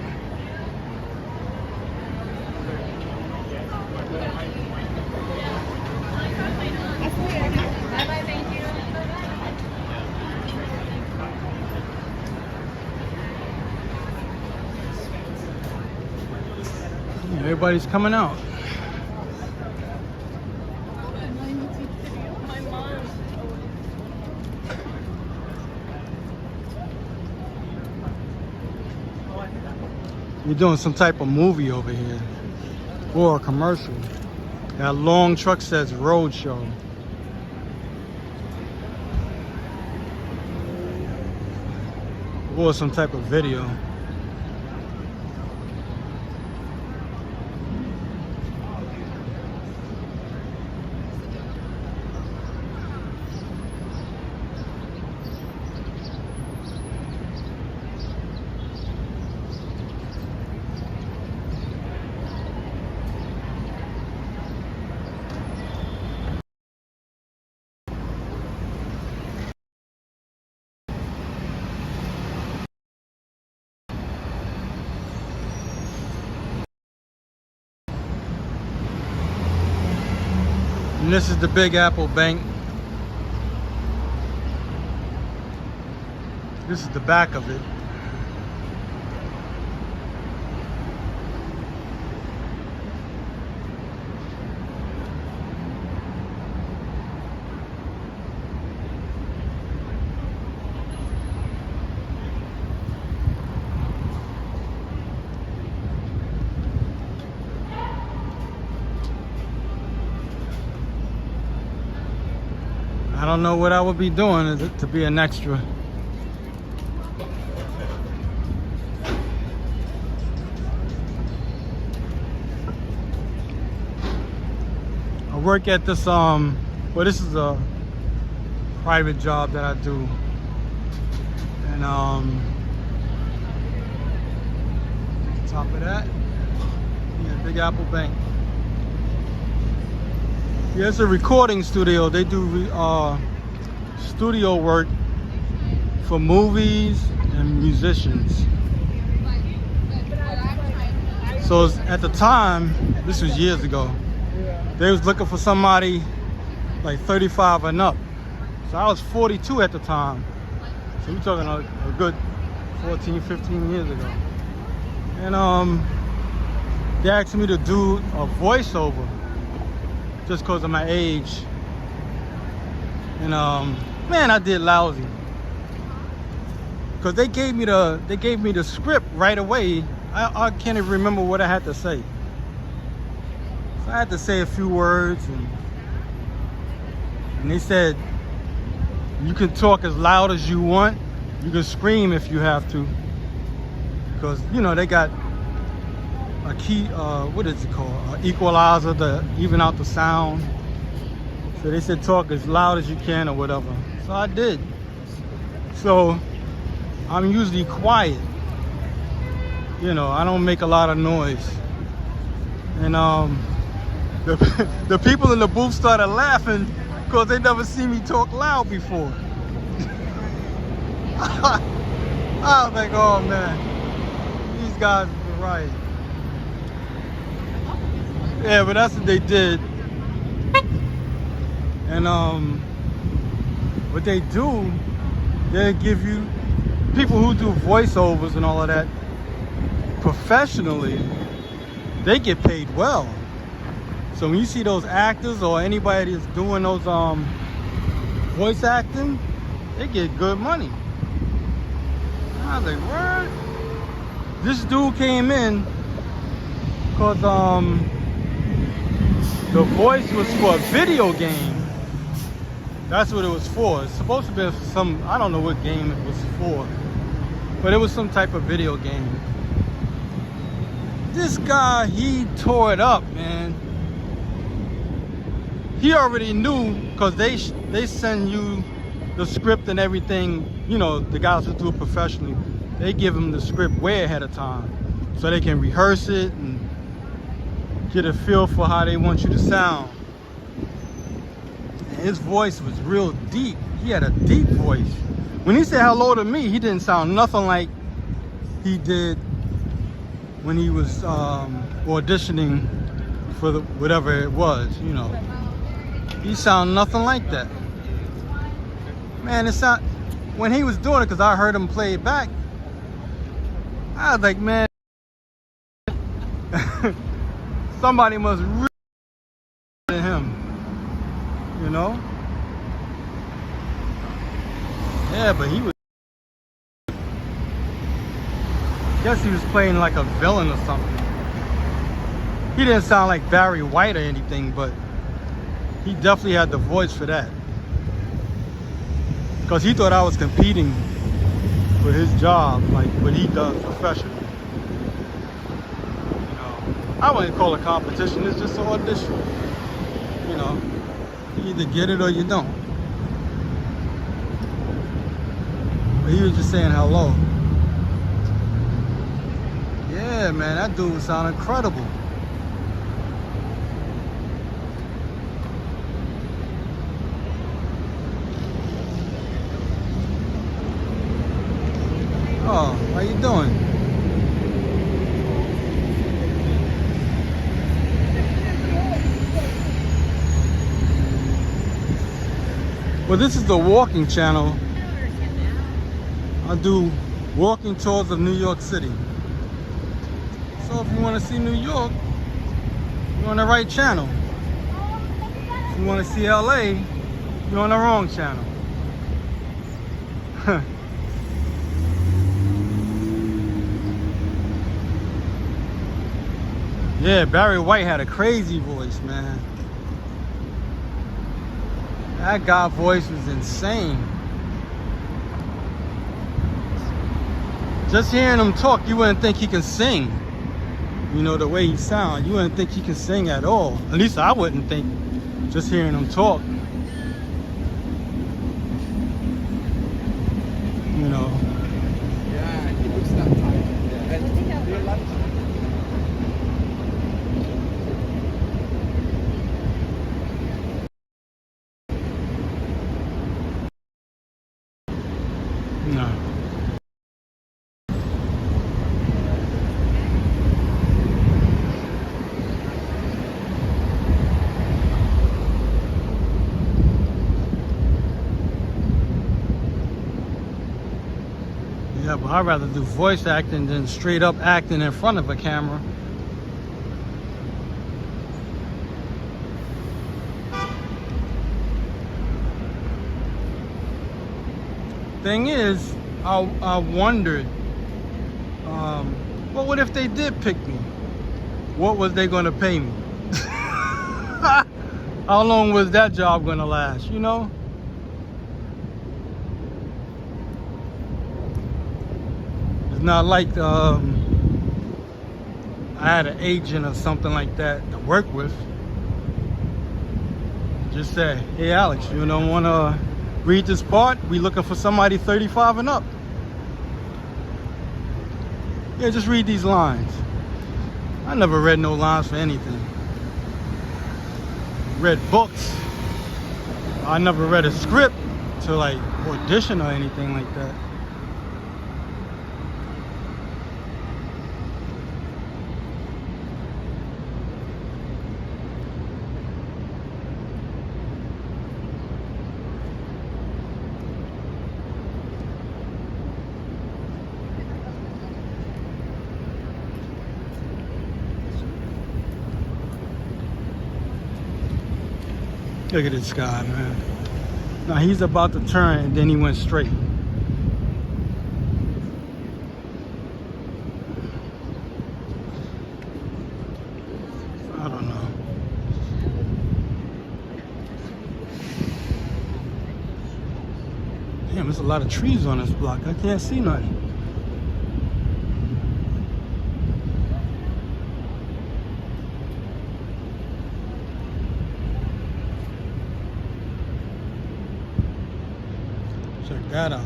Everybody's coming out. We're doing some type of movie over here, or a commercial. That long truck says road show. Or some type of video. And this is the Big Apple Bank. This is the back of it. I don't know what I would be doing to be an extra. I work at this well, this is a private job that I do, and on top of that, yeah, Big Apple Bank. Yeah, it's a recording studio. They do studio work for movies and musicians. So at the time, this was years ago, they was looking for somebody like 35 and up. So I was 42 at the time. So we're talking a good 14, 15 years ago. And they asked me to do a voiceover just because of my age. And man, I did lousy. Cause they gave me the script right away. I can't even remember what I had to say. So I had to say a few words, and they said you can talk as loud as you want. You can scream if you have to, because you know they got a key. What is it called? An equalizer to even out the sound. So they said talk as loud as you can or whatever. So I did. So I'm usually quiet. You know, I don't make a lot of noise. And the people in the booth started laughing because they never seen me talk loud before. I was like, oh man, these guys are right. Yeah, but that's what they did. And what they do, they give you people who do voiceovers and all of that professionally, they get paid well. So when you see those actors or anybody that's doing those voice acting, they get good money. I was like, what? This dude came in because the voice was for a video game. That's what it was for. It's supposed to be some, I don't know what game it was for, but it was some type of video game. This guy, he tore it up, man. He already knew, because they send you the script and everything. You know, the guys who do it professionally, they give them the script way ahead of time so they can rehearse it and get a feel for how they want you to sound. And his voice was real deep. He had a deep voice. When he said hello to me, he didn't sound nothing like he did when he was auditioning for whatever it was, you know. He sounded nothing like that. Man, when he was doing it, because I heard him play it back, I was like, man, somebody must really to him, you know? Yeah, but he was, I guess he was playing like a villain or something. He didn't sound like Barry White or anything, but he definitely had the voice for that. Because he thought I was competing for his job, like what he does professionally. You know, I wouldn't call it competition, it's just an audition. You know, you either get it or you don't. But he was just saying hello. Yeah, man, that dude sounded incredible. Oh, how you doing? Well, this is the walking channel. I do walking tours of New York City. So if you want to see New York, you're on the right channel. If you want to see LA, you're on the wrong channel. Yeah, Barry White had a crazy voice, man. That guy's voice was insane. Just hearing him talk, you wouldn't think he can sing. You know, the way he sounds, you wouldn't think he can sing at all. At least I wouldn't think, just hearing him talk. You know. Yeah, he looks that tired. No. Yeah, but I'd rather do voice acting than straight up acting in front of a camera. Thing is, I wondered, well, what if they did pick me? What was they gonna pay me? How long was that job gonna last, you know? It's not like I had an agent or something like that to work with. Just say, hey Alex, you don't wanna read this part? We looking for somebody 35 and up. Yeah, just read these lines. I never read no lines for anything. Read books. I never read a script to like audition or anything like that. Look at this guy, man. Now he's about to turn and then he went straight. I don't know. Damn, there's a lot of trees on this block. I can't see nothing. Check that out.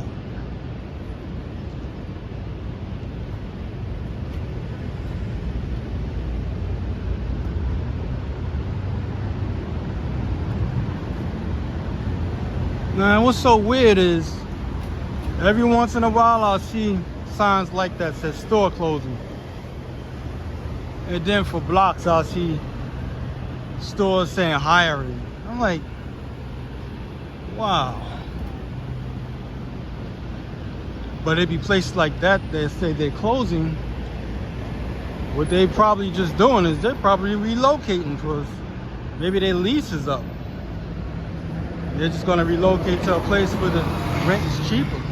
Man, what's so weird is every once in a while I'll see signs like that says store closing. And then for blocks I'll see stores saying hiring. I'm like, wow. But it be places like that that say they're closing. What they probably just doing is they're probably relocating because maybe their lease is up. They're just gonna relocate to a place where the rent is cheaper.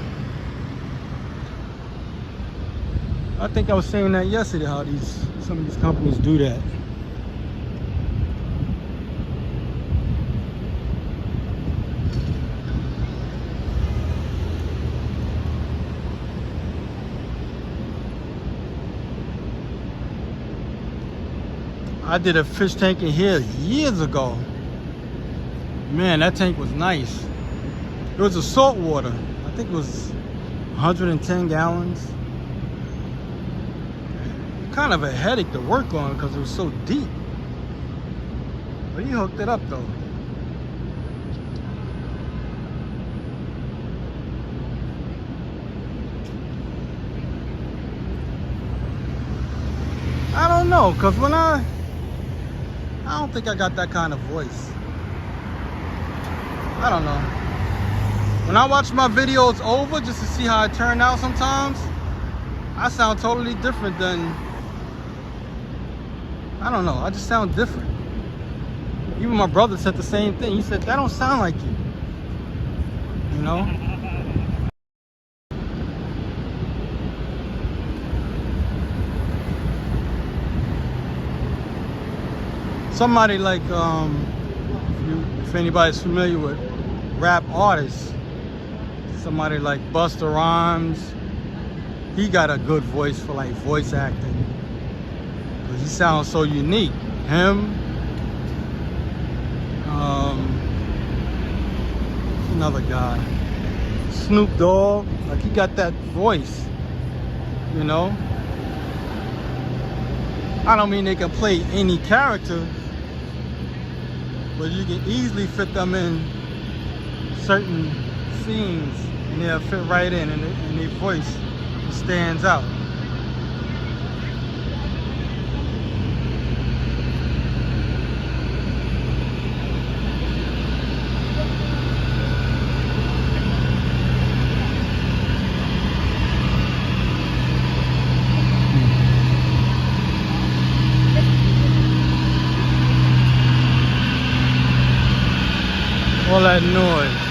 I think I was saying that yesterday, how some of these companies do that. I did a fish tank in here years ago. Man, that tank was nice. It was a salt water. I think it was 110 gallons. Kind of a headache to work on because it was so deep. But he hooked it up though. I don't know, because when I don't think I got that kind of voice. I don't know. When I watch my videos over just to see how it turned out sometimes, I sound totally different than, I don't know, I just sound different. Even my brother said the same thing. He said, that don't sound like you. You know? Somebody like, if anybody's familiar with rap artists, somebody like Busta Rhymes, he got a good voice for like voice acting. Because he sounds so unique. Him, another guy, Snoop Dogg, like he got that voice, you know? I don't mean they can play any character, but you can easily fit them in certain scenes, and they'll fit right in, and their voice stands out. All that noise.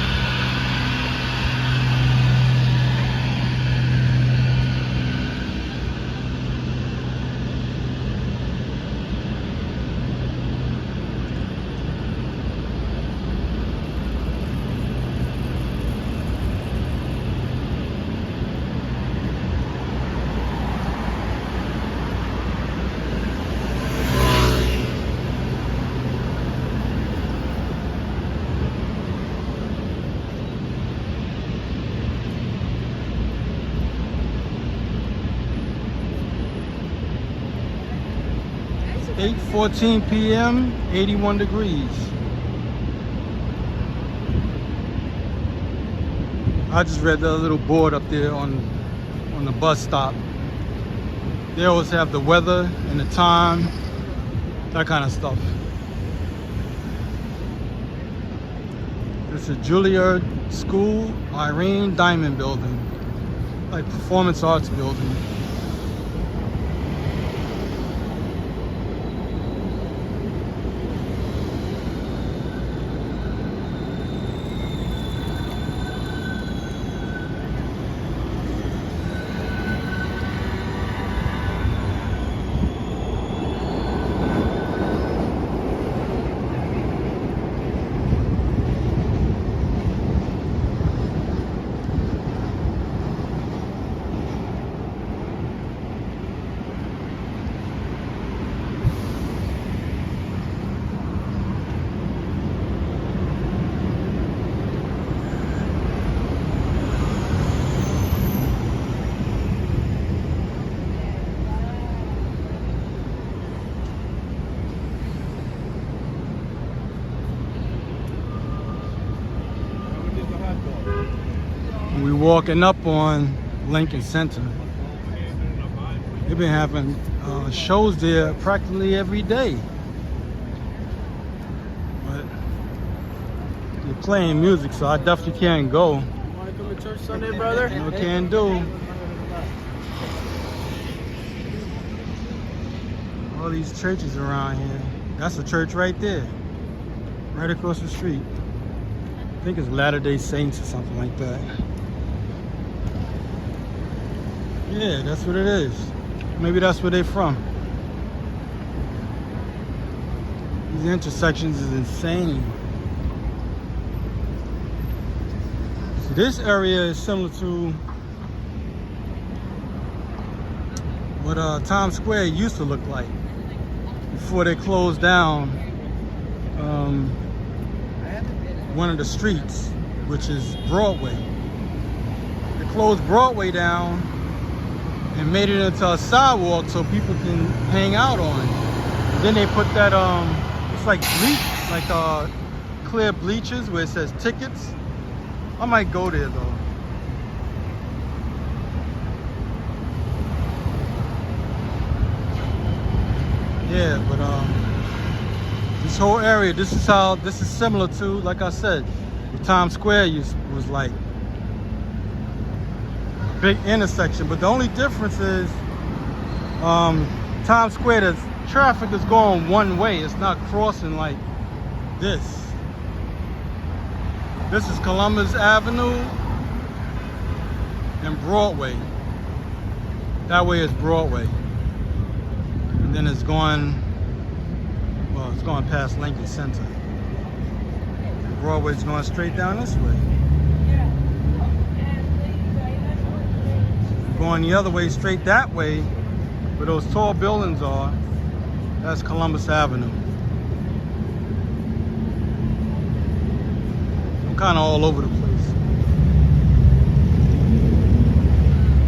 It's 8:14 p.m., 81 degrees. I just read the little board up there on the bus stop. They always have the weather and the time, that kind of stuff. This is Juilliard School, Irene Diamond Building, like performance arts building. We walking up on Lincoln Center. They've been having shows there practically every day. But they're playing music, so I definitely can't go. Want to come to church Sunday, brother? No can do. All these churches around here. That's a church right there. Right across the street. I think it's Latter-day Saints or something like that. Yeah, that's what it is. Maybe that's where they're from. These intersections is insane. So this area is similar to what Times Square used to look like before they closed down one of the streets, which is Broadway. They closed Broadway down and made it into a sidewalk so people can hang out on. And then they put that it's like bleach, like clear bleachers where it says tickets. I might go there though. Yeah, but this whole area, this is similar to, like I said, what Times Square was like. Big intersection, but the only difference is Times Square, the traffic is going one way. It's not crossing like this. This is Columbus Avenue and Broadway. That way is Broadway. And then it's going past Lincoln Center. And Broadway's going straight down this way. Going the other way, straight that way, where those tall buildings are, that's Columbus Avenue. I'm kind of all over the place.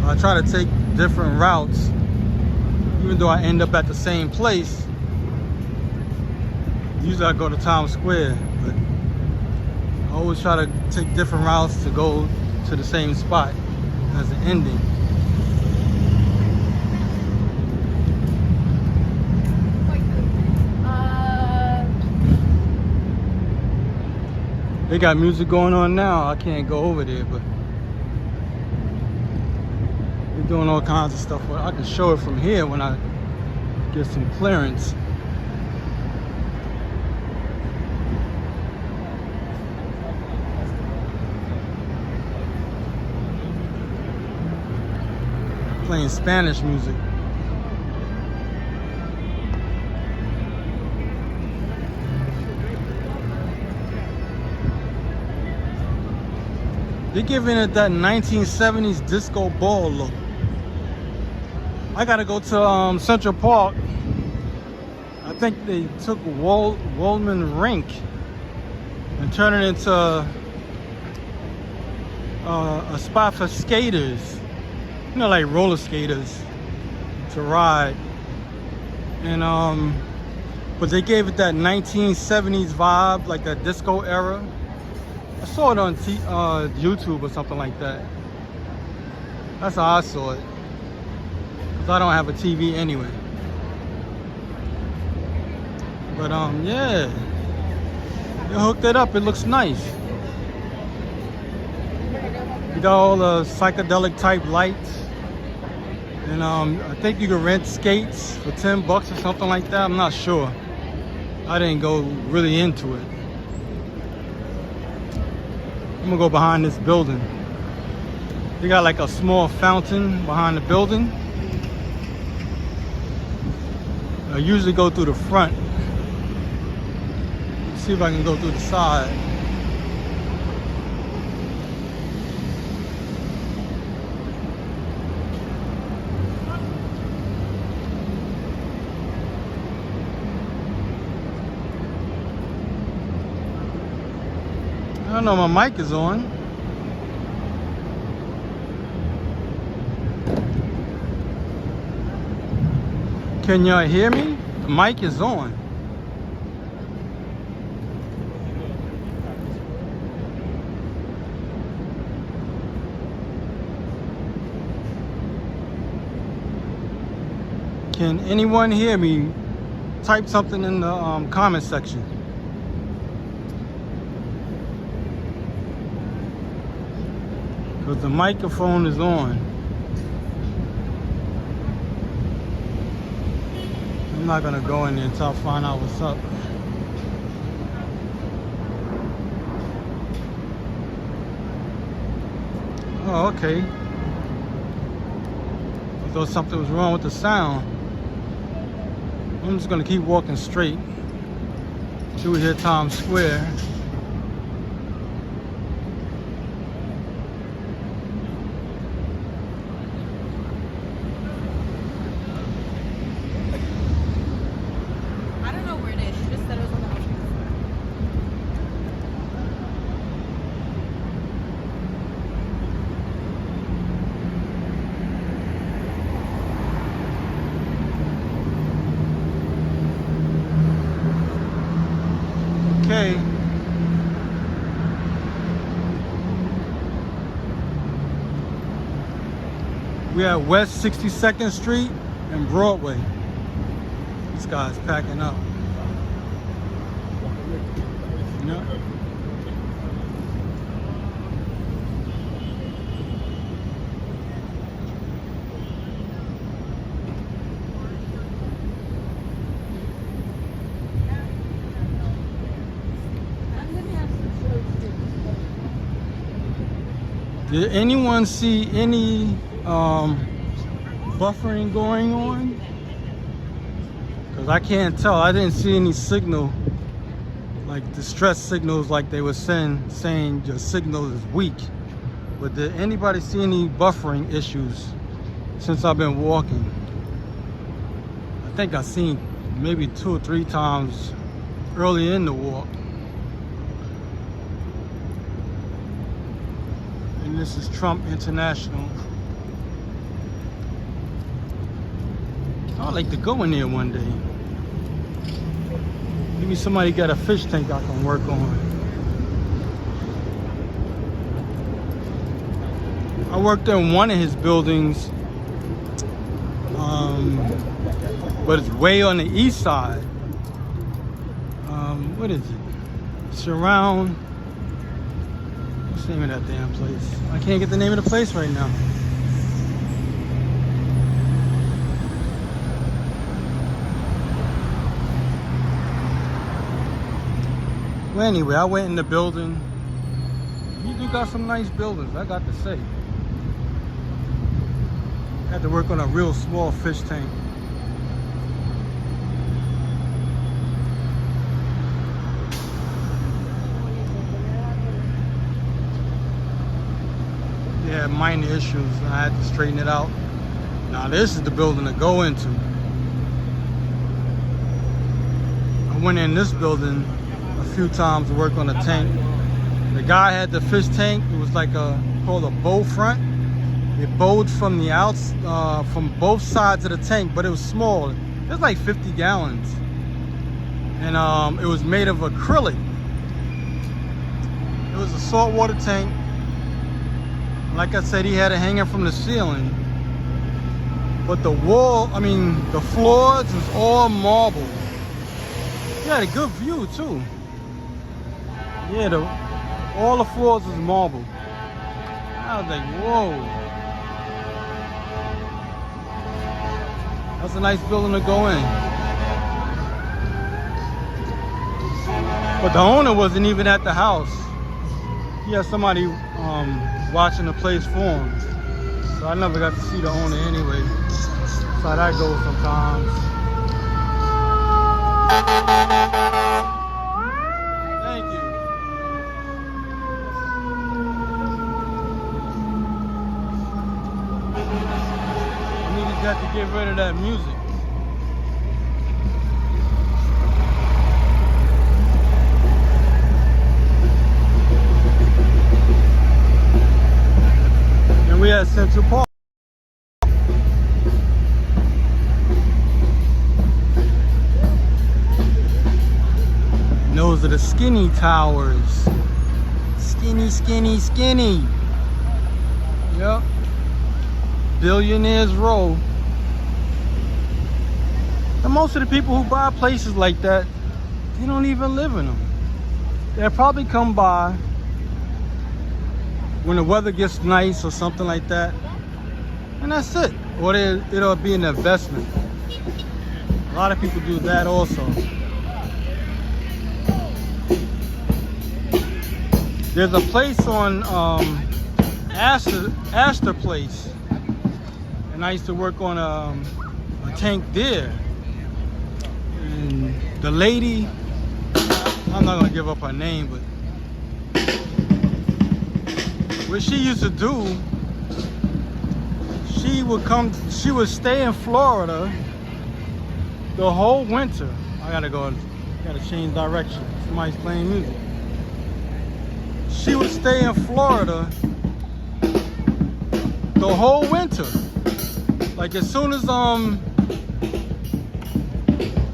I try to take different routes, even though I end up at the same place. Usually I go to Times Square, but I always try to take different routes to go to the same spot as the ending. They got music going on now. I can't go over there, but they're doing all kinds of stuff. I can show it from here when I get some clearance. Playing Spanish music. They're giving it that 1970s disco ball look. I gotta go to Central Park. I think they took Woolman Rink and turned it into a spot for skaters. You know, like roller skaters to ride. And but they gave it that 1970s vibe, like that disco era. I saw it on YouTube or something like that. That's how I saw it. Cause I don't have a TV anyway. But yeah, they hooked it up. It looks nice. You got all the psychedelic type lights, and I think you can rent skates for $10 or something like that. I'm not sure. I didn't go really into it. I'm gonna go behind this building. They got like a small fountain behind the building. I usually go through the front. Let's see if I can go through the side. I don't know, my mic is on. Can y'all hear me? The mic is on. Can anyone hear me? Type something in the comment section. Because the microphone is on. I'm not gonna go in there until I find out what's up. Oh, okay. I thought something was wrong with the sound. I'm just gonna keep walking straight till we hit Times Square. Okay. We're at West 62nd Street and Broadway. This guy's packing up. Yeah. Did anyone see any buffering going on? Because I can't tell. I didn't see any signal, like distress signals like they were saying your signal is weak. But did anybody see any buffering issues since I've been walking? I think I've seen maybe 2 or 3 times early in the walk. And this is Trump International. I'd like to go in there one day. Maybe somebody got a fish tank I can work on. I worked in one of his buildings, but it's way on the east side. What is it? Surround. What's the name of that damn place? I can't get the name of the place right now. Well, anyway, I went in the building. You do got some nice buildings, I got to say. Had to work on a real small fish tank. They had minor issues and I had to straighten it out. Now this is the building to go into. I went in this building a few times to work on a tank. The guy had the fish tank. It was like called a bow front. It bowed from the outs, from both sides of the tank, but it was small. It was like 50 gallons, and it was made of acrylic. It was a saltwater tank. Like I said, he had it hanging from the ceiling, but the floors was all marble. He had a good view too. Yeah, all the floors was marble. I was like, whoa. That's a nice building to go in. But the owner wasn't even at the house. He had somebody watching the place for him. So I never got to see the owner anyway. That's how that goes sometimes. Thank you. Got to get rid of that music. And we at Central Park. And those are the skinny towers. Skinny, skinny, skinny. Yep. Billionaires Row. And most of the people who buy places like that, they don't even live in them. They'll probably come by when the weather gets nice or something like that, and that's it. Or it'll be an investment. A lot of people do that also. There's a place on Astor Place, and I used to work on a tank there. And the lady, I'm not gonna give up her name, but what she used to do, she would stay in Florida the whole winter. I gotta change direction. Somebody's playing music. She would stay in Florida the whole winter. Like as soon as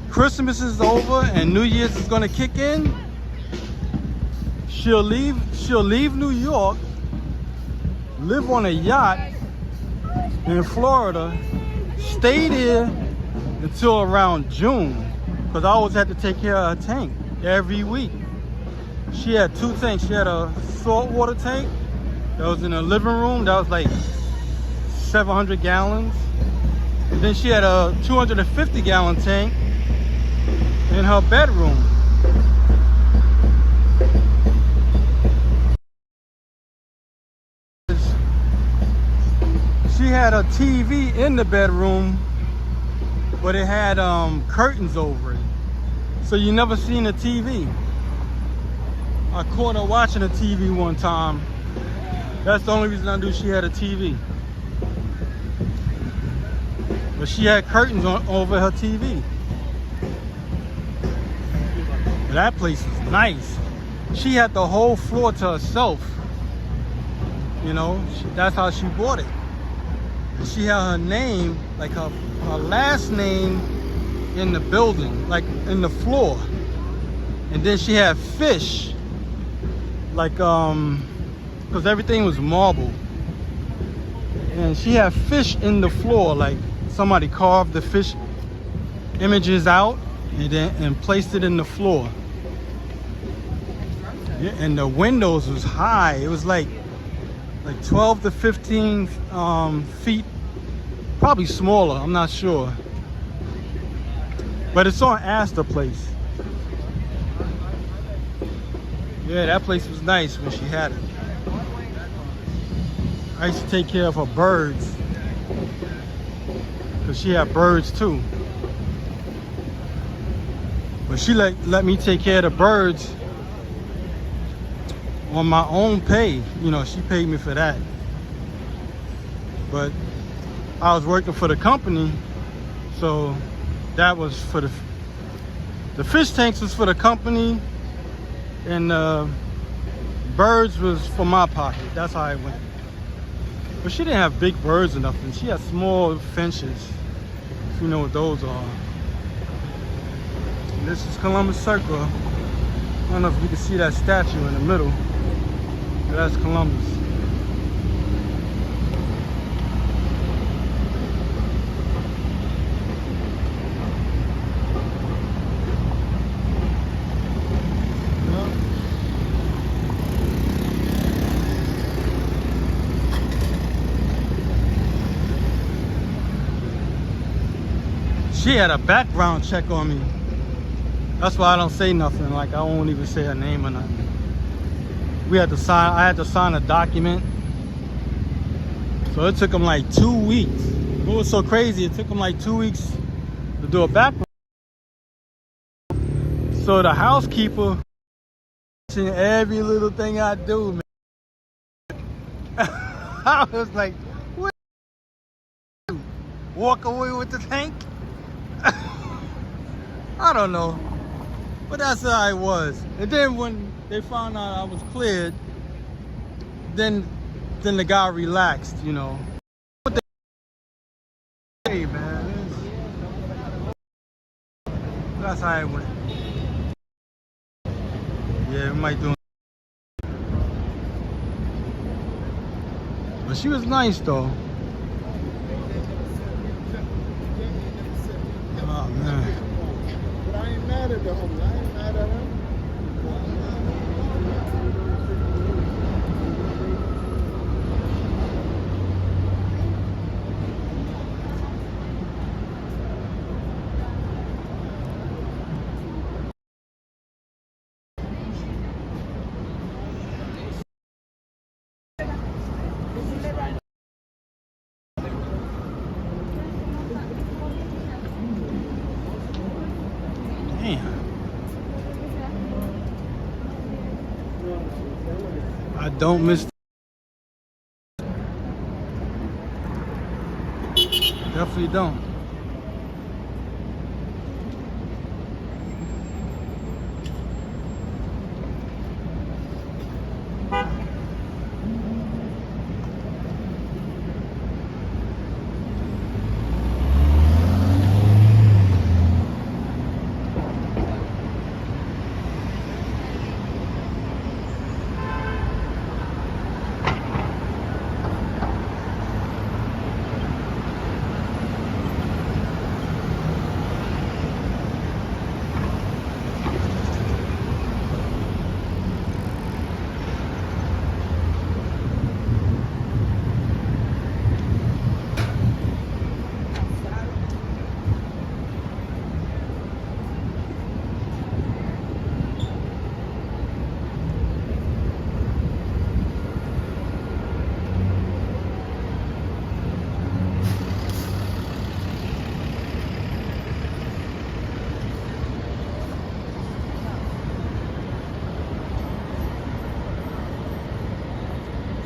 Christmas is over and New Year's is gonna kick in, she'll leave New York, live on a yacht in Florida, stay there until around June, because I always had to take care of her tank every week. She had two tanks. She had a saltwater tank that was in her living room, that was like 700 gallons. And then she had a 250 gallon tank in her bedroom. She had a TV in the bedroom, but it had curtains over it, so you never seen the TV. I caught her watching the TV one time. That's the only reason I knew she had a TV. But she had curtains over her TV. That place was nice. She had the whole floor to herself. You know, that's how she bought it. And she had her name, like her last name in the building, like in the floor. And then she had fish, like, because everything was marble. and she had fish in the floor, like somebody carved the fish images out and placed it in the floor. Yeah, and the windows was high. It was like 12 to 15 feet, probably smaller, I'm not sure. But it's on Astor Place. Yeah, that place was nice when she had it. I used to take care of her birds, because she had birds too. But she let me take care of the birds on my own pay. You know, she paid me for that. But I was working for the company, so that was for the fish tanks was for the company, and birds was for my pocket. That's how it went. But she didn't have big birds or nothing. She had small finches, if you know what those are. And this is Columbus Circle. I don't know if you can see that statue in the middle. That's Columbus. She had a background check on me. That's why I don't say nothing. Like, I won't even say her name or nothing. I had to sign a document. So it took them like 2 weeks. It was so crazy, it took them like 2 weeks to do a background. So the housekeeper, every little thing I do, man. I was like, what? Walk away with the tank? I don't know, but that's how it was. And then when they found out I was cleared, then the guy relaxed, you know. Hey man, that's how it went. Yeah, we might do. But she was nice though. Oh man. But I ain't mad at the homie. I ain't mad at him. I don't miss. Definitely don't.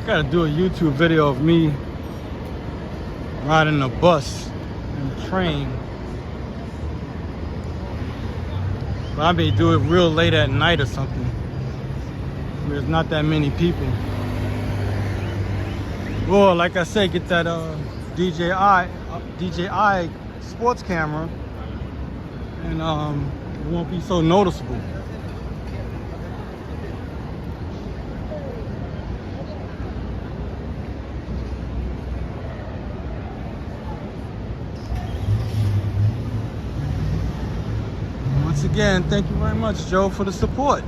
Gotta do a YouTube video of me riding a bus and train. But I may do it real late at night or something. There's not that many people. Or like I said, get that DJI sports camera, and it won't be so noticeable. once again, thank you very much, Joe, for the support.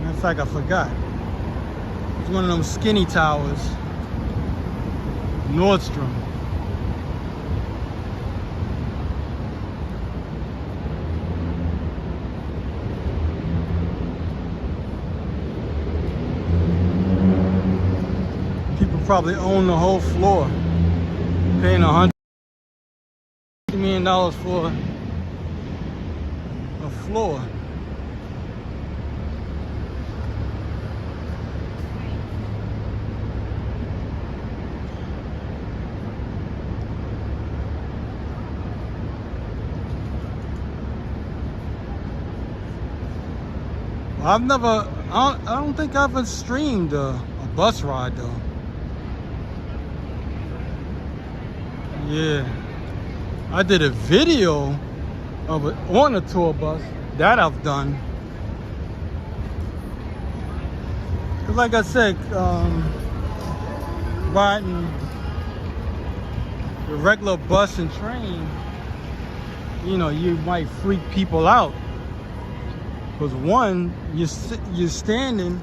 Matter of fact, I forgot. It's one of them skinny towers. Nordstrom. People probably own the whole floor, paying $100 million for a floor. I don't think I've ever streamed a bus ride though. Yeah, I did a video of it on a tour bus. That I've done. Cause like I said, riding the regular bus and train, you know, you might freak people out. Because one, you're standing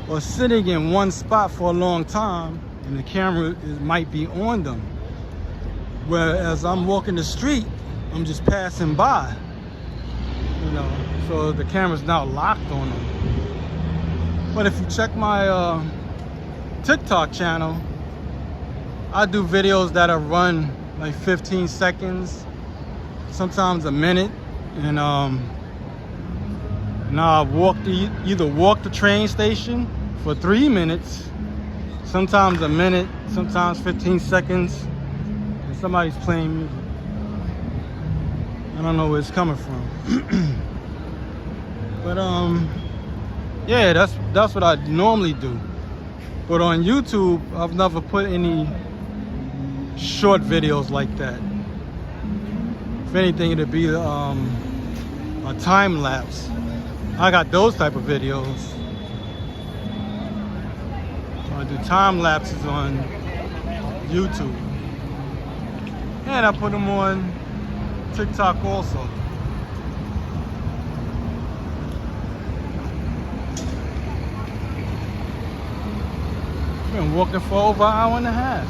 or sitting in one spot for a long time, and the camera might be on them. Whereas I'm walking the street, I'm just passing by, you know, so the camera's not locked on them. But if you check my TikTok channel, I do videos that are run like 15 seconds, sometimes a minute, and now I either walk the train station for 3 minutes, sometimes a minute, sometimes 15 seconds, and somebody's playing music. I don't know where it's coming from. But yeah, that's what I normally do. But on YouTube, I've never put any short videos like that. If anything, it'd be a time lapse. I got those type of videos. So I do time lapses on YouTube. And I put them on TikTok also. Been walking for over an hour and a half.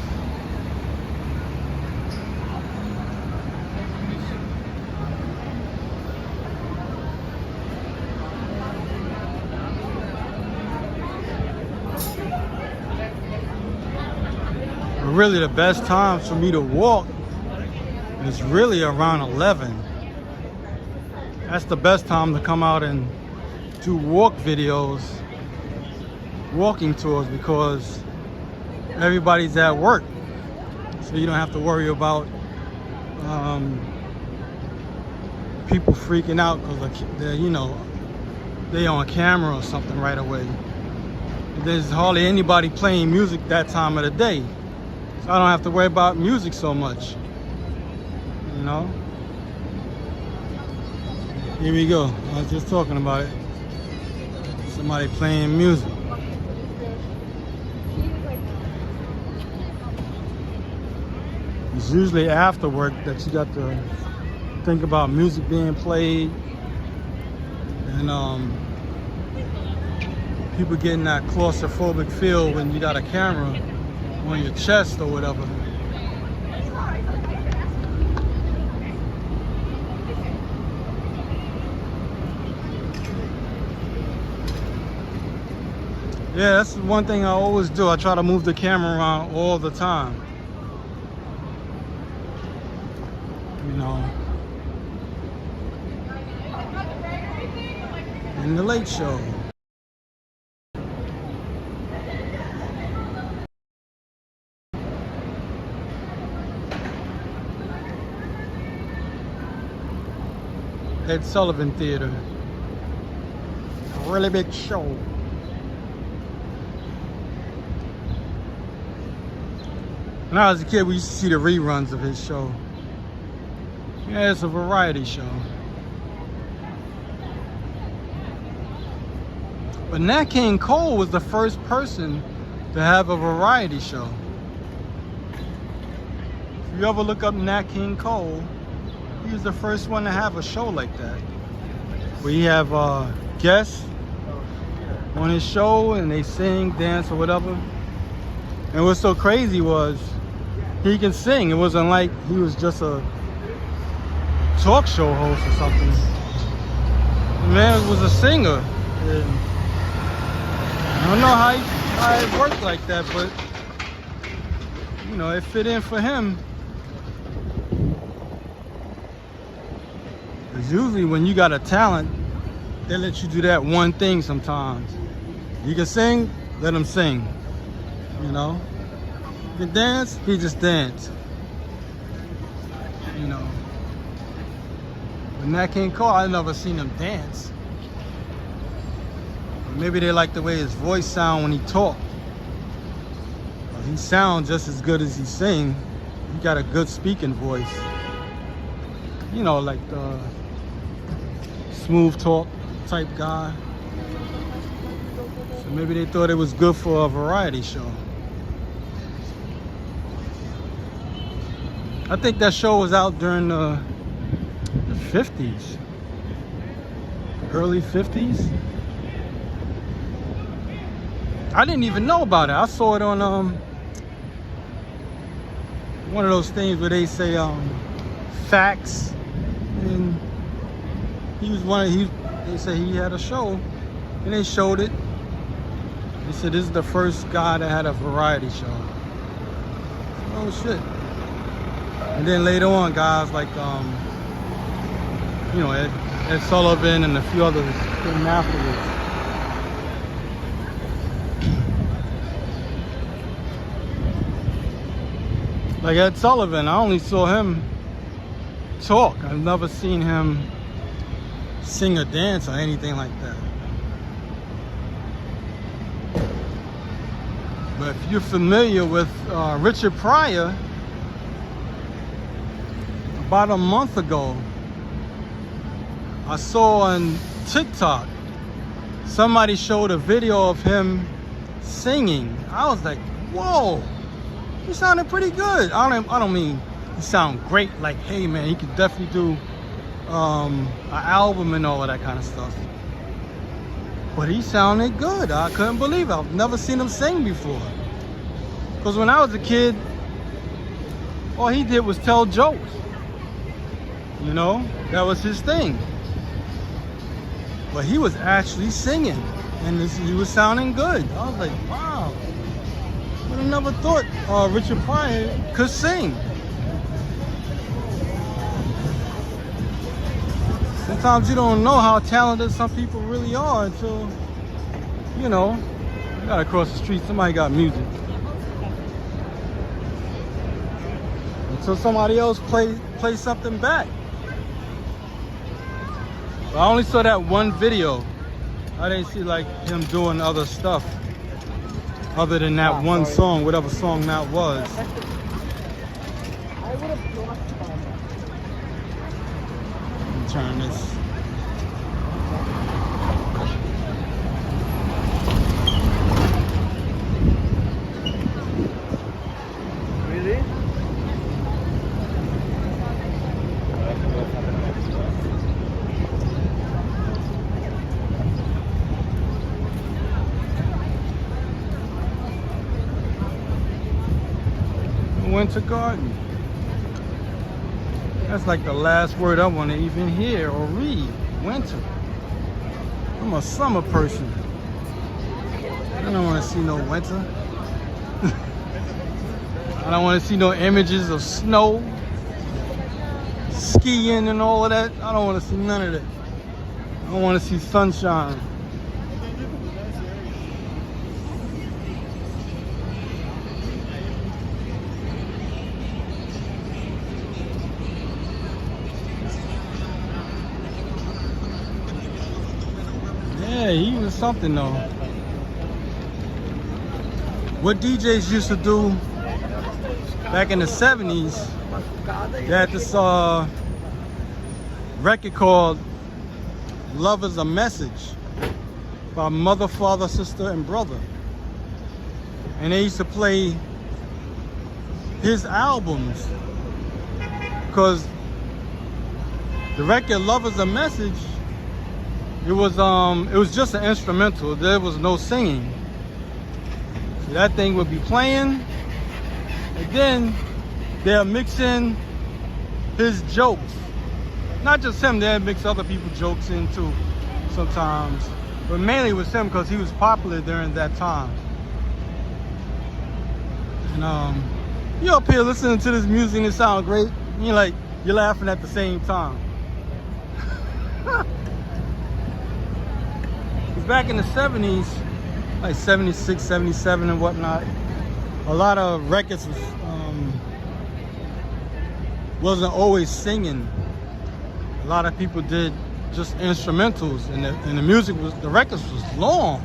Really, the best time for me to walk is really around 11. That's the best time to come out and do walk videos, walking tours, because everybody's at work, so you don't have to worry about people freaking out because they're, you know, they on camera or something right away. There's hardly anybody playing music that time of the day. So I don't have to worry about music so much, you know? Here we go. I was just talking about it. Somebody playing music. It's usually after work that you got to think about music being played and people getting that claustrophobic feel when you got a camera on your chest or whatever. Yeah, that's one thing I always do. I try to move the camera around all the time. You know. In the Late Show. Ed Sullivan Theater. A really big show. When I was a kid, we used to see the reruns of his show. Yeah, it's a variety show. But Nat King Cole was the first person to have a variety show. If you you ever look up Nat King Cole, he was the first one to have a show like that, where he have guests on his show and they sing, dance, or whatever. And what's so crazy was he can sing. It wasn't like he was just a talk show host or something. The man was a singer. And I don't know how it worked like that, but you know, it fit in for him. Because usually when you got a talent, they let you do that one thing sometimes. You can sing, let him sing. You know? You can dance, he just dance. You know? But Nat King Cole, I never seen him dance. Maybe they like the way his voice sound when he talk. He sounds just as good as he sing. He got a good speaking voice. You know, like the smooth talk type guy. So maybe they thought it was good for a variety show. I think that show was out during the 50s. Early 50s. I didn't even know about it. I saw it on one of those things where they say facts, and he was they say he had a show and they showed it. They said this is the first guy that had a variety show. Oh shit. And then later on guys like you know, Ed Sullivan and a few others came afterwards. Like Ed Sullivan, I only saw him talk. I've never seen him sing or dance or anything like that. But if you're familiar with Richard Pryor, about a month ago, I saw on TikTok, somebody showed a video of him singing. I was like, whoa. He sounded pretty good. I don't mean he sound great. Like, hey man, he could definitely do an album and all of that kind of stuff. But he sounded good. I couldn't believe it. I've never seen him sing before. Because when I was a kid, all he did was tell jokes. You know, that was his thing. But he was actually singing, and he was sounding good. I was like, wow. I never thought Richard Pryor could sing. Sometimes you don't know how talented some people really are until, you know, you gotta cross the street, somebody got music. Until somebody else play something back. But I only saw that one video. I didn't see like him doing other stuff. Other than that one song, whatever song that was. Turn this. Really? Winter Garden. That's like the last word I want to even hear or read. Winter. I'm a summer person. I don't want to see no winter. I don't want to see no images of snow, skiing and all of that. I don't want to see none of that. I want to see sunshine. Yeah, he was something though. What DJs used to do back in the 70s, they had this record called Love is a Message by mother, father, sister, and brother. And they used to play his albums because the record "Love Is a Message," it was just an instrumental. There was no singing. So that thing would be playing, and then they'll mix in his jokes. Not just him, they'll mix other people's jokes in too sometimes. But mainly it was him because he was popular during that time. And you're up here listening to this music and it sounds great. And you're laughing at the same time. Because back in the 70s, like 76, 77 and whatnot, a lot of records wasn't always singing. A lot of people did just instrumentals, and the music the records was long.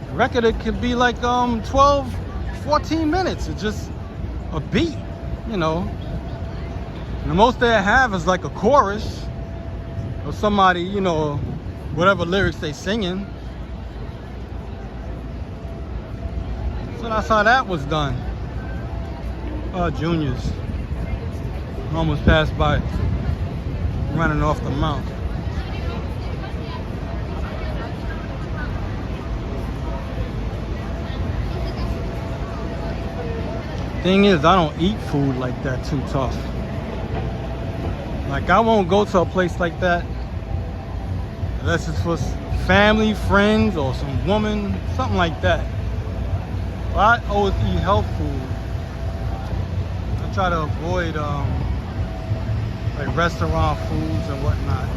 The record, it could be like 12, 14 minutes. It's just a beat, you know. And the most they have is like a chorus or somebody, you know, whatever lyrics they singing. So that's how that was done. Juniors almost passed by, running off the mount. Thing is, I don't eat food like that too tough. Like, I won't go to a place like that unless it's for family, friends, or some woman, something like that. But I always eat health food. I try to avoid like restaurant foods and whatnot.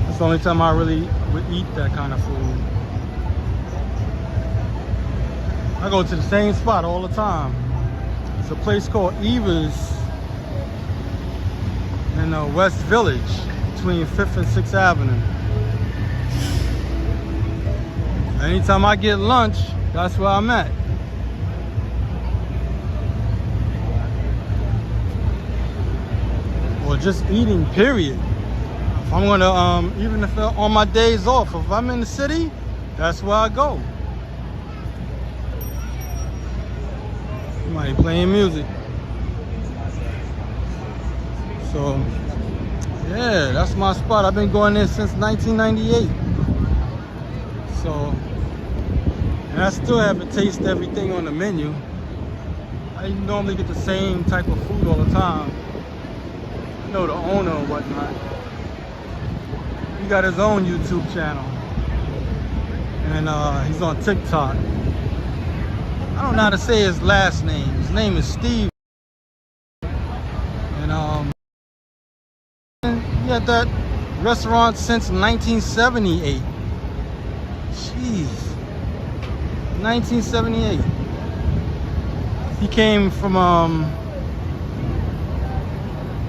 That's the only time I really would eat that kind of food. I go to the same spot all the time. It's a place called Eva's in West Village between 5th and 6th Avenue. Anytime I get lunch, that's where I'm at. Or just eating, period. If I'm gonna, even if on my days off, if I'm in the city, that's where I go. Somebody playing music. So, yeah, that's my spot. I've been going there since 1998. So, and I still haven't tasted everything on the menu. I normally get the same type of food all the time. I know the owner and whatnot. He got his own YouTube channel. And he's on TikTok. I don't know how to say his last name. His name is Steve. And he had that restaurant since 1978. Jeez. 1978. He came from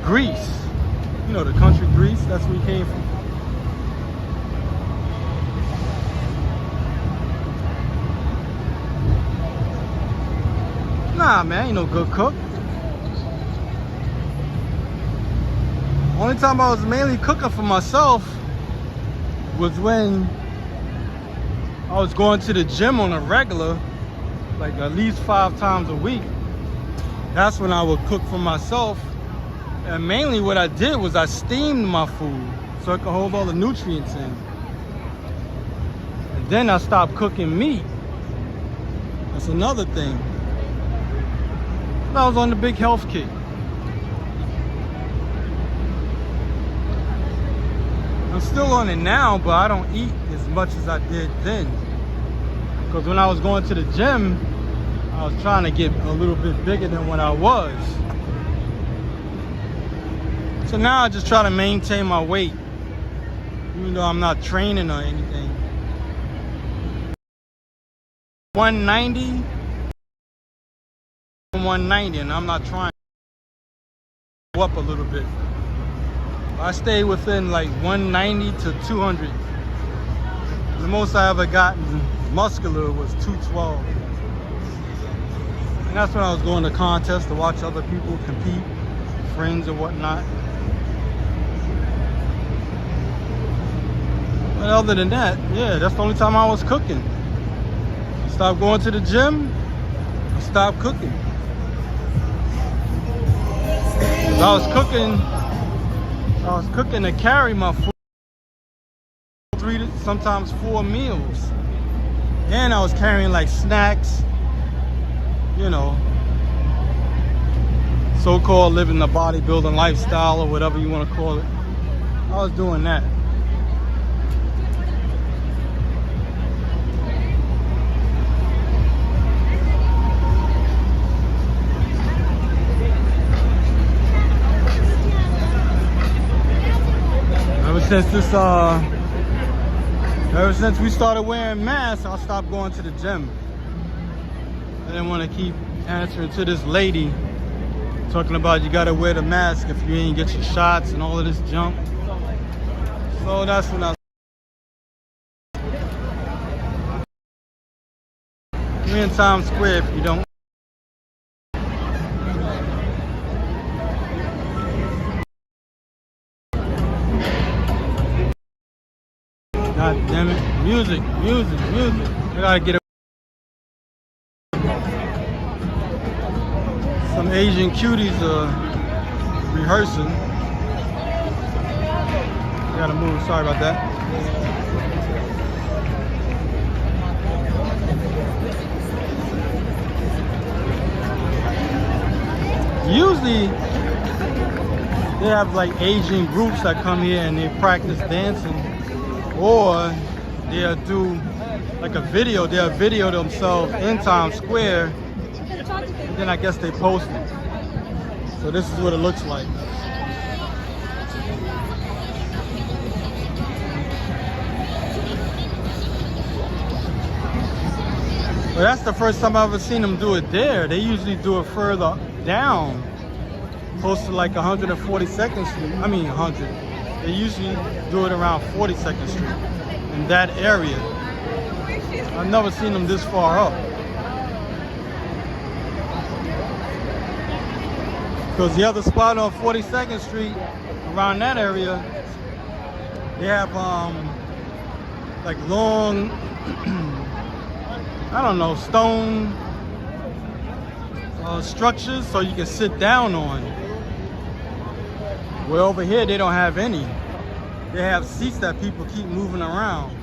Greece. You know, the country Greece, that's where he came from. Nah, man, ain't no good cook. Only time I was mainly cooking for myself was when I was going to the gym on a regular, like at least 5 times a week. That's when I would cook for myself. And mainly what I did was I steamed my food so it could hold all the nutrients in. And then I stopped cooking meat. That's another thing. I was on the big health kick. I'm still on it now, but I don't eat as much as I did then. Because when I was going to the gym, I was trying to get a little bit bigger than what I was. So now I just try to maintain my weight, even though I'm not training or anything. 190, 190, and I'm not trying to go up a little bit. I stay within like 190 to 200. The most I ever gotten muscular was 212. And that's when I was going to contests to watch other people compete, friends and whatnot. But other than that, yeah, that's the only time I was cooking. I stopped going to the gym, I stopped cooking. I was cooking to carry my 3 sometimes 4 meals. And I was carrying like snacks, you know, so-called living the bodybuilding lifestyle or whatever you want to call it. I was doing that. Ever since we started wearing masks, I stopped going to the gym. I didn't want to keep answering to this lady talking about you gotta wear the mask if you ain't get your shots and all of this junk. So that's when I you're in Times Square if you don't. God damn it. Music. I gotta get some Asian cuties rehearsing. I gotta move, sorry about that. Usually they have like Asian groups that come here and they practice dancing. Or they'll do like a video, they'll video themselves in Times Square, and then I guess they post it. So this is what it looks like. But that's the first time I've ever seen them do it there. They usually do it further down, close to like 142nd Street. I mean 100. They usually do it around 42nd Street, in that area. I've never seen them this far up. Because the other spot on 42nd Street, around that area, they have like long, I don't know, stone structures so you can sit down on. Well, over here they don't have any. They have seats that people keep moving around.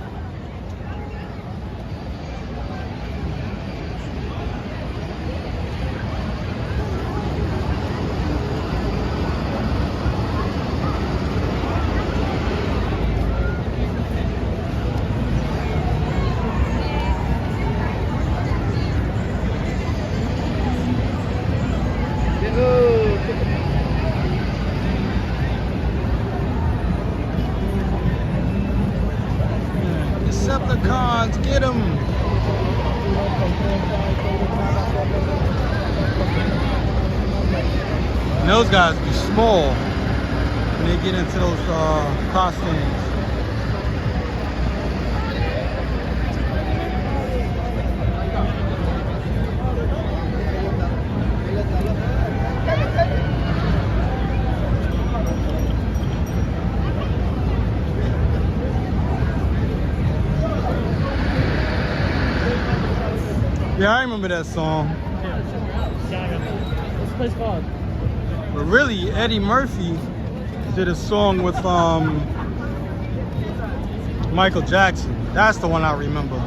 Decepticons, get them! And those guys be small when they get into those costumes. Yeah, I remember that song. What's the place called? But really, Eddie Murphy did a song with Michael Jackson. That's the one I remember.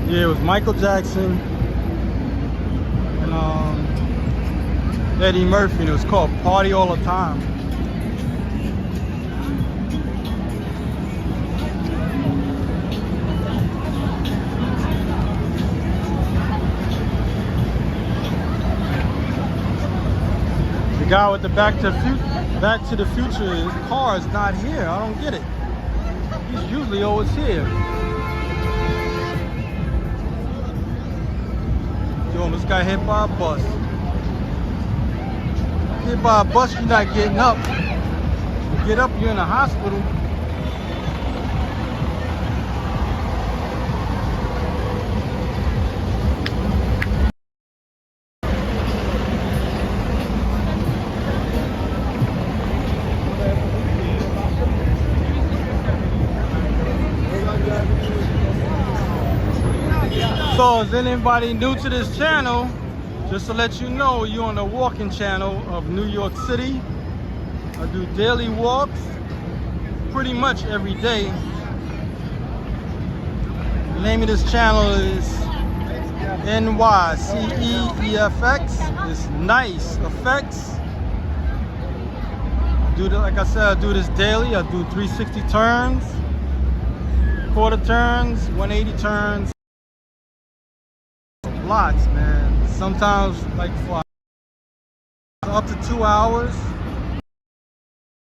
Yeah, it was Michael Jackson and Eddie Murphy, and it was called Party All the Time. The guy with the Back to the Future car is not here. I don't get it. He's usually always here. Yo, this guy hit by a bus. Hit by a bus, you're not getting up. You get up, you're in the hospital. Well, is anybody new to this channel? Just to let you know, you're on the walking channel of New York City. I do daily walks pretty much every day. The name of this channel is NYCEEFX. It's nice effects. Like I said, I do this daily. I do 360 turns, quarter turns, 180 turns. Lots, man. Sometimes like for up to 2 hours.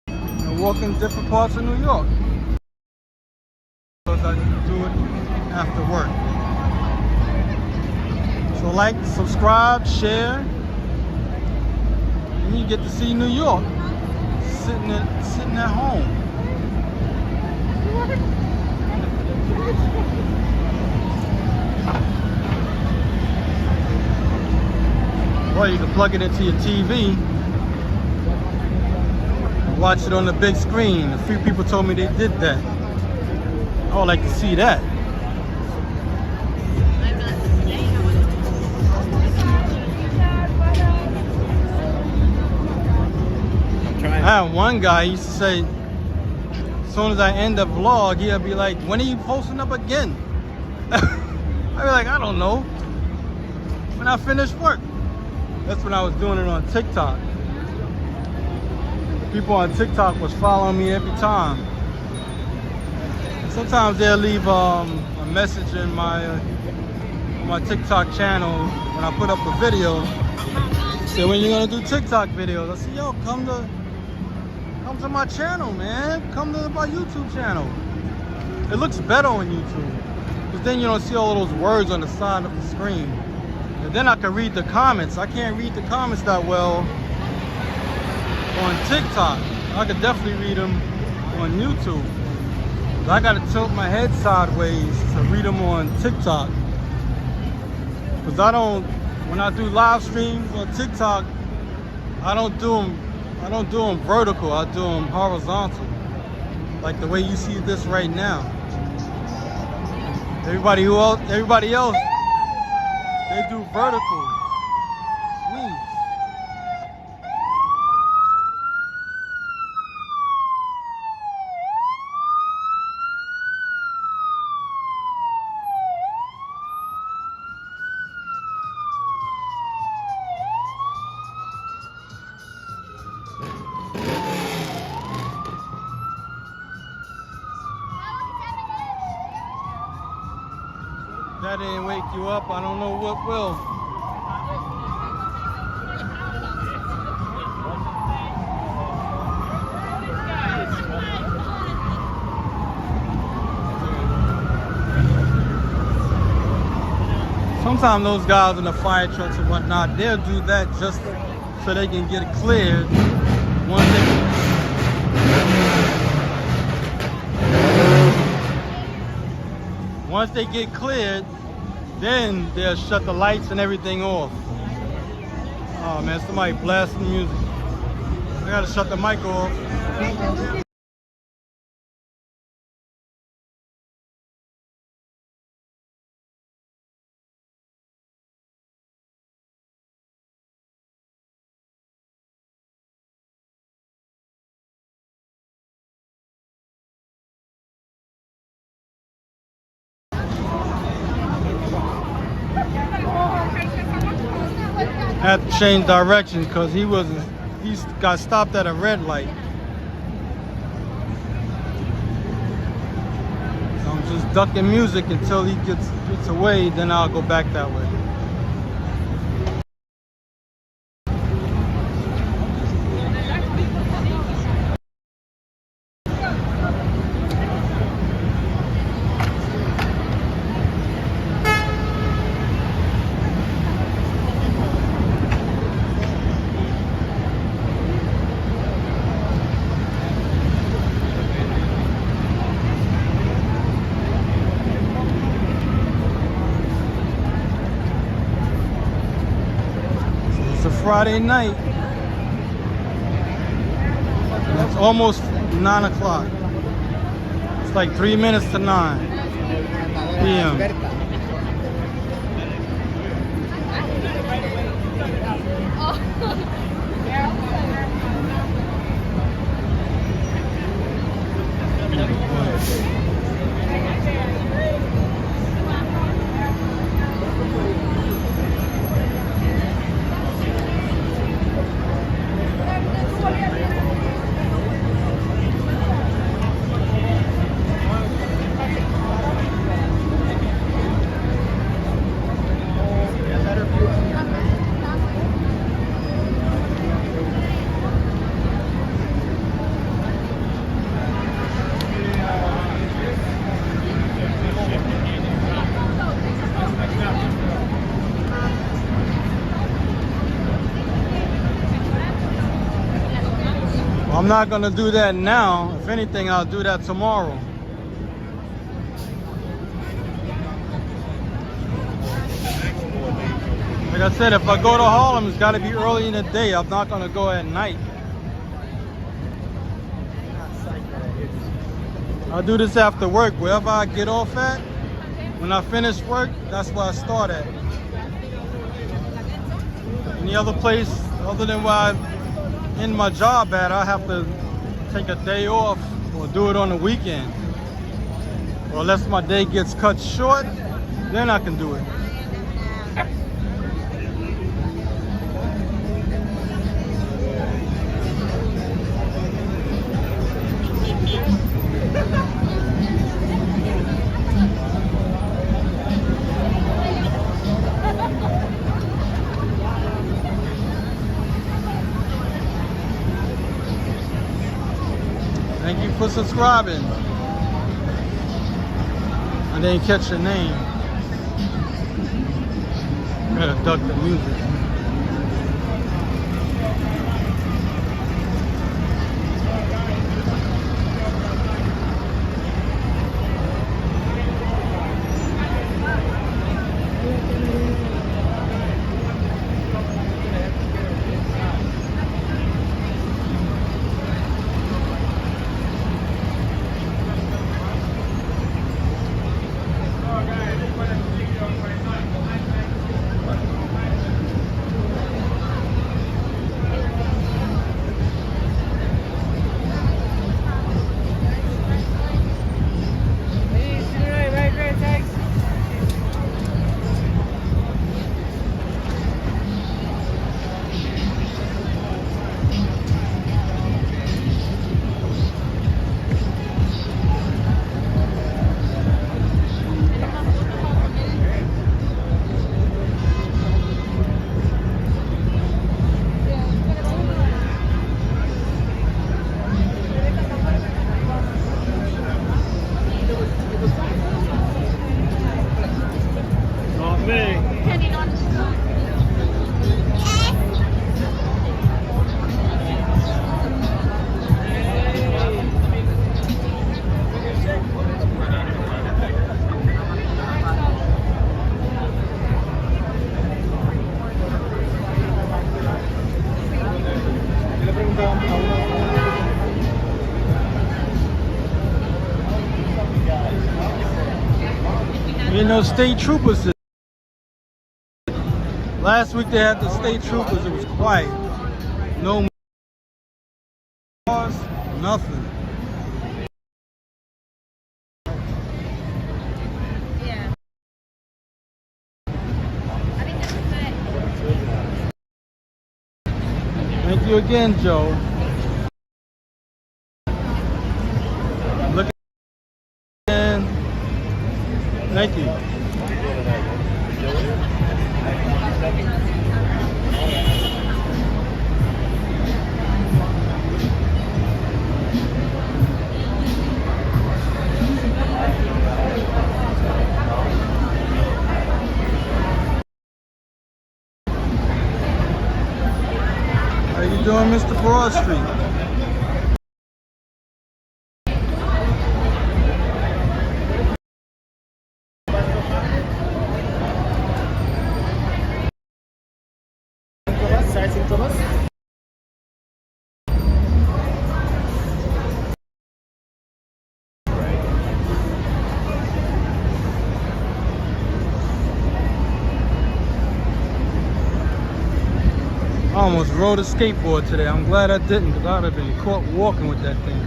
And walk in different parts of New York. Because I do it after work. So like, subscribe, share, and you get to see New York sitting at home. Well, you can plug it into your TV and watch it on the big screen. A few people told me they did that. I would like to see that. I had one guy used to say, as soon as I end a vlog, he'll be like, when are you posting up again? I'd be like, I don't know. When I finish work. That's when I was doing it on TikTok. People on TikTok was following me every time. Sometimes they'll leave a message in my TikTok channel when I put up a video. Say, when you gonna do TikTok videos? I said, yo, come to my channel, man. Come to my YouTube channel. It looks better on YouTube. Because then you don't see all those words on the side of the screen. And then I can read the comments. I can't read the comments that well on TikTok. I could definitely read them on YouTube. But I gotta tilt my head sideways to read them on TikTok. Because when I do live streams on TikTok, I don't do them vertical, I do them horizontal. Like the way you see this right now. Everybody else, they do vertical. Sweet. That didn't wake you up, I don't know what will. Sometimes those guys in the fire trucks and whatnot, they'll do that just so they can get it cleared. Once they get cleared, then they'll shut the lights and everything off. Oh man, somebody blasting music. I gotta shut the mic off. Had to change directions because he got stopped at a red light. So I'm just ducking music until he gets away, then I'll go back that way. Friday night. And it's almost 9 o'clock. It's like 3 minutes to 9 p.m. I'm not gonna do that now. If anything, I'll do that tomorrow. Like I said, if I go to Harlem, it's gotta be early in the day. I'm not gonna go at night. I'll do this after work. Wherever I get off at, when I finish work, that's where I start at. Any other place other than where I end my job at, I have to take a day off or do it on the weekend. Or unless my day gets cut short, then I can do it. Thank you for subscribing. I didn't catch your name. I gotta duck the music. You know, state troopers. Last week they had the state troopers. It was quiet. No cars, nothing. Yeah. I think this is good. Thank you again, Joe. Look again. Thank you. How you doing, Mr. Broad Street? almost rode a skateboard today. I'm glad I didn't, because I'd have been caught walking with that thing.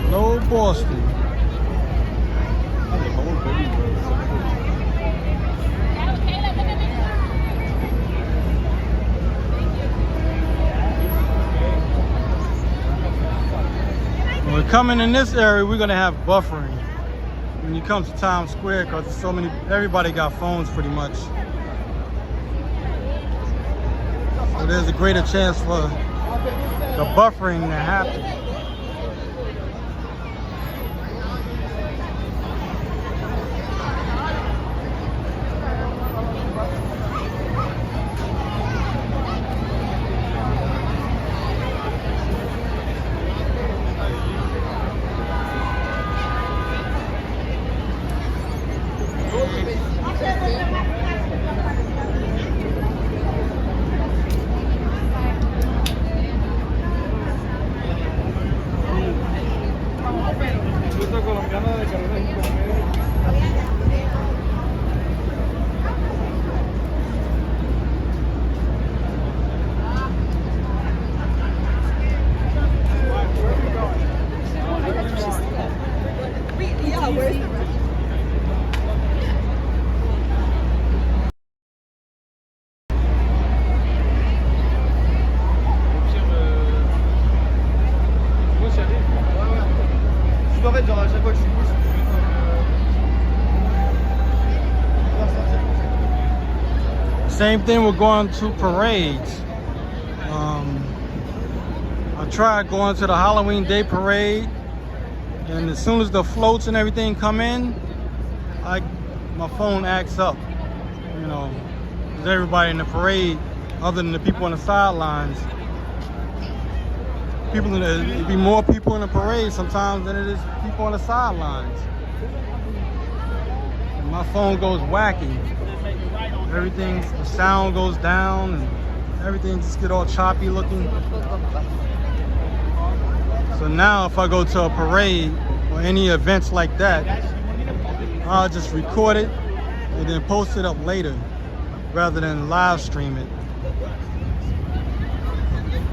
No Boston. When we're coming in this area, we're gonna have buffering when you come to Times Square, because there's so many, everybody got phones pretty much. So there's a greater chance for the buffering to happen. Same thing with going to parades. I tried going to the Halloween Day parade, and as soon as the floats and everything come in, my phone acts up. You know, 'cause everybody in the parade, other than the people on the sidelines, it'd be more people in the parade sometimes than it is people on the sidelines. And my phone goes wacky. Everything, the sound goes down and everything just get all choppy looking. So now if I go to a parade or any events like that, I'll just record it and then post it up later rather than live stream it.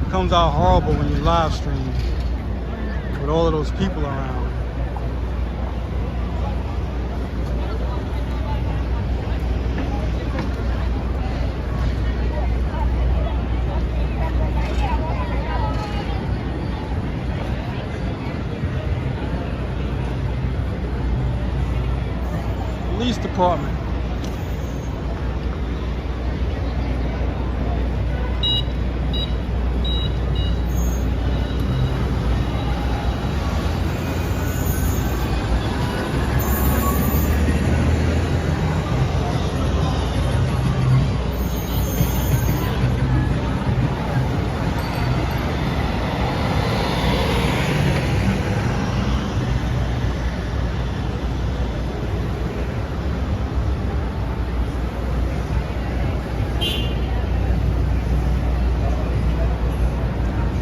It comes out horrible when you live stream with all of those people around. Police department.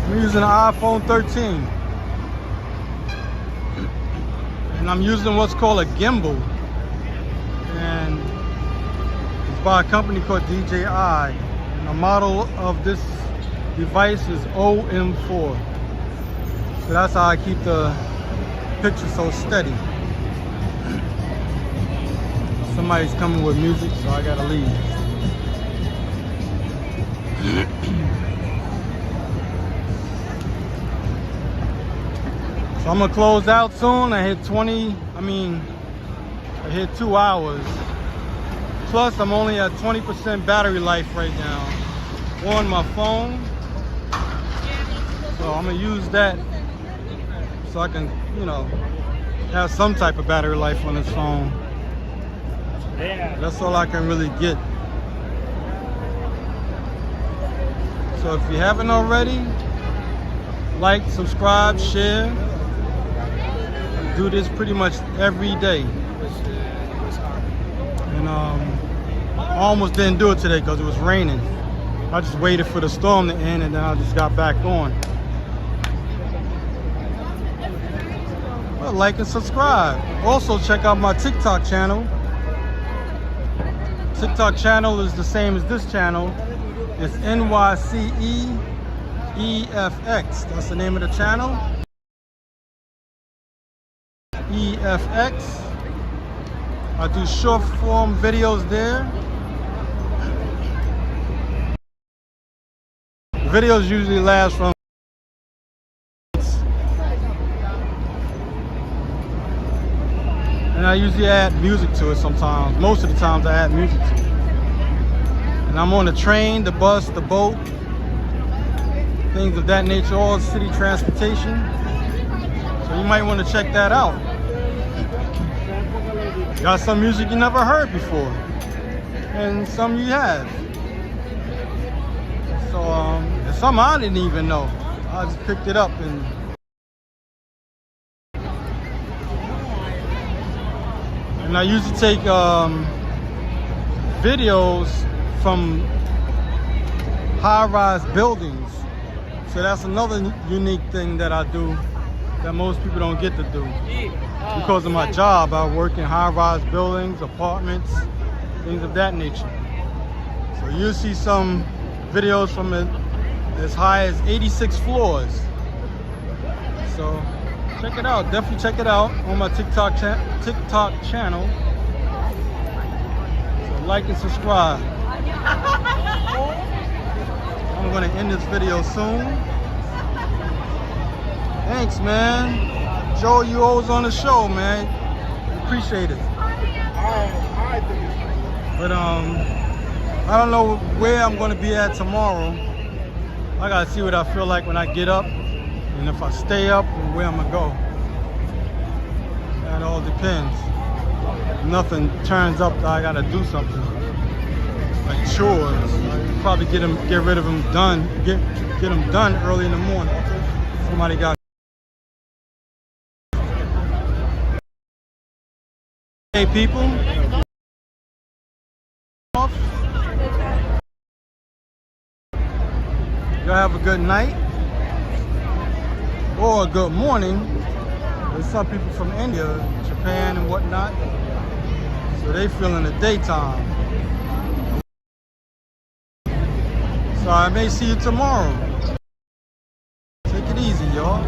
I'm using an iPhone 13 and I'm using what's called a gimbal, and it's by a company called DJI, and the model of this device is OM4. So that's how I keep the picture so steady. Somebody's coming with music, so I gotta leave. So I'm gonna close out soon. I hit 2 hours. Plus I'm only at 20% battery life right now on my phone. So I'm gonna use that so I can, you know, have some type of battery life on this phone. Yeah. That's all I can really get. So if you haven't already, like, subscribe, share. I do this pretty much every day. And I almost didn't do it today because it was raining. I just waited for the storm to end and then I just got back on. Well, like and subscribe. Also check out my TikTok channel. TikTok channel is the same as this channel. It's NYCEEFX. That's the name of the channel. EFX. I do short form videos there. The videos usually last from and I usually add music to it sometimes. Most of the times I add music to it. And I'm on the train, the bus, the boat, things of that nature, all city transportation. So you might want to check that out. Got some music you never heard before, and some you have. So and some I didn't even know. I just picked it up and I usually take videos from high-rise buildings. So that's another unique thing that I do that most people don't get to do. Because of my job, I work in high-rise buildings, apartments, things of that nature. So you'll see some videos from as high as 86 floors. So check it out. Definitely check it out on my TikTok channel. So like and subscribe. I'm gonna end this video soon. Thanks, man. Joe, you always on the show, man. Appreciate it. Alright. But I don't know where I'm gonna be at tomorrow. I gotta see what I feel like when I get up, and if I stay up or where I'm gonna go. That all depends. If nothing turns up that I gotta do something like chores. I'll probably get rid of them done. Get them done early in the morning. Somebody got. Hey people, y'all have a good night or a good morning. There's some people from India, Japan and whatnot, so they feel in the daytime. So I may see you tomorrow. Take it easy, y'all.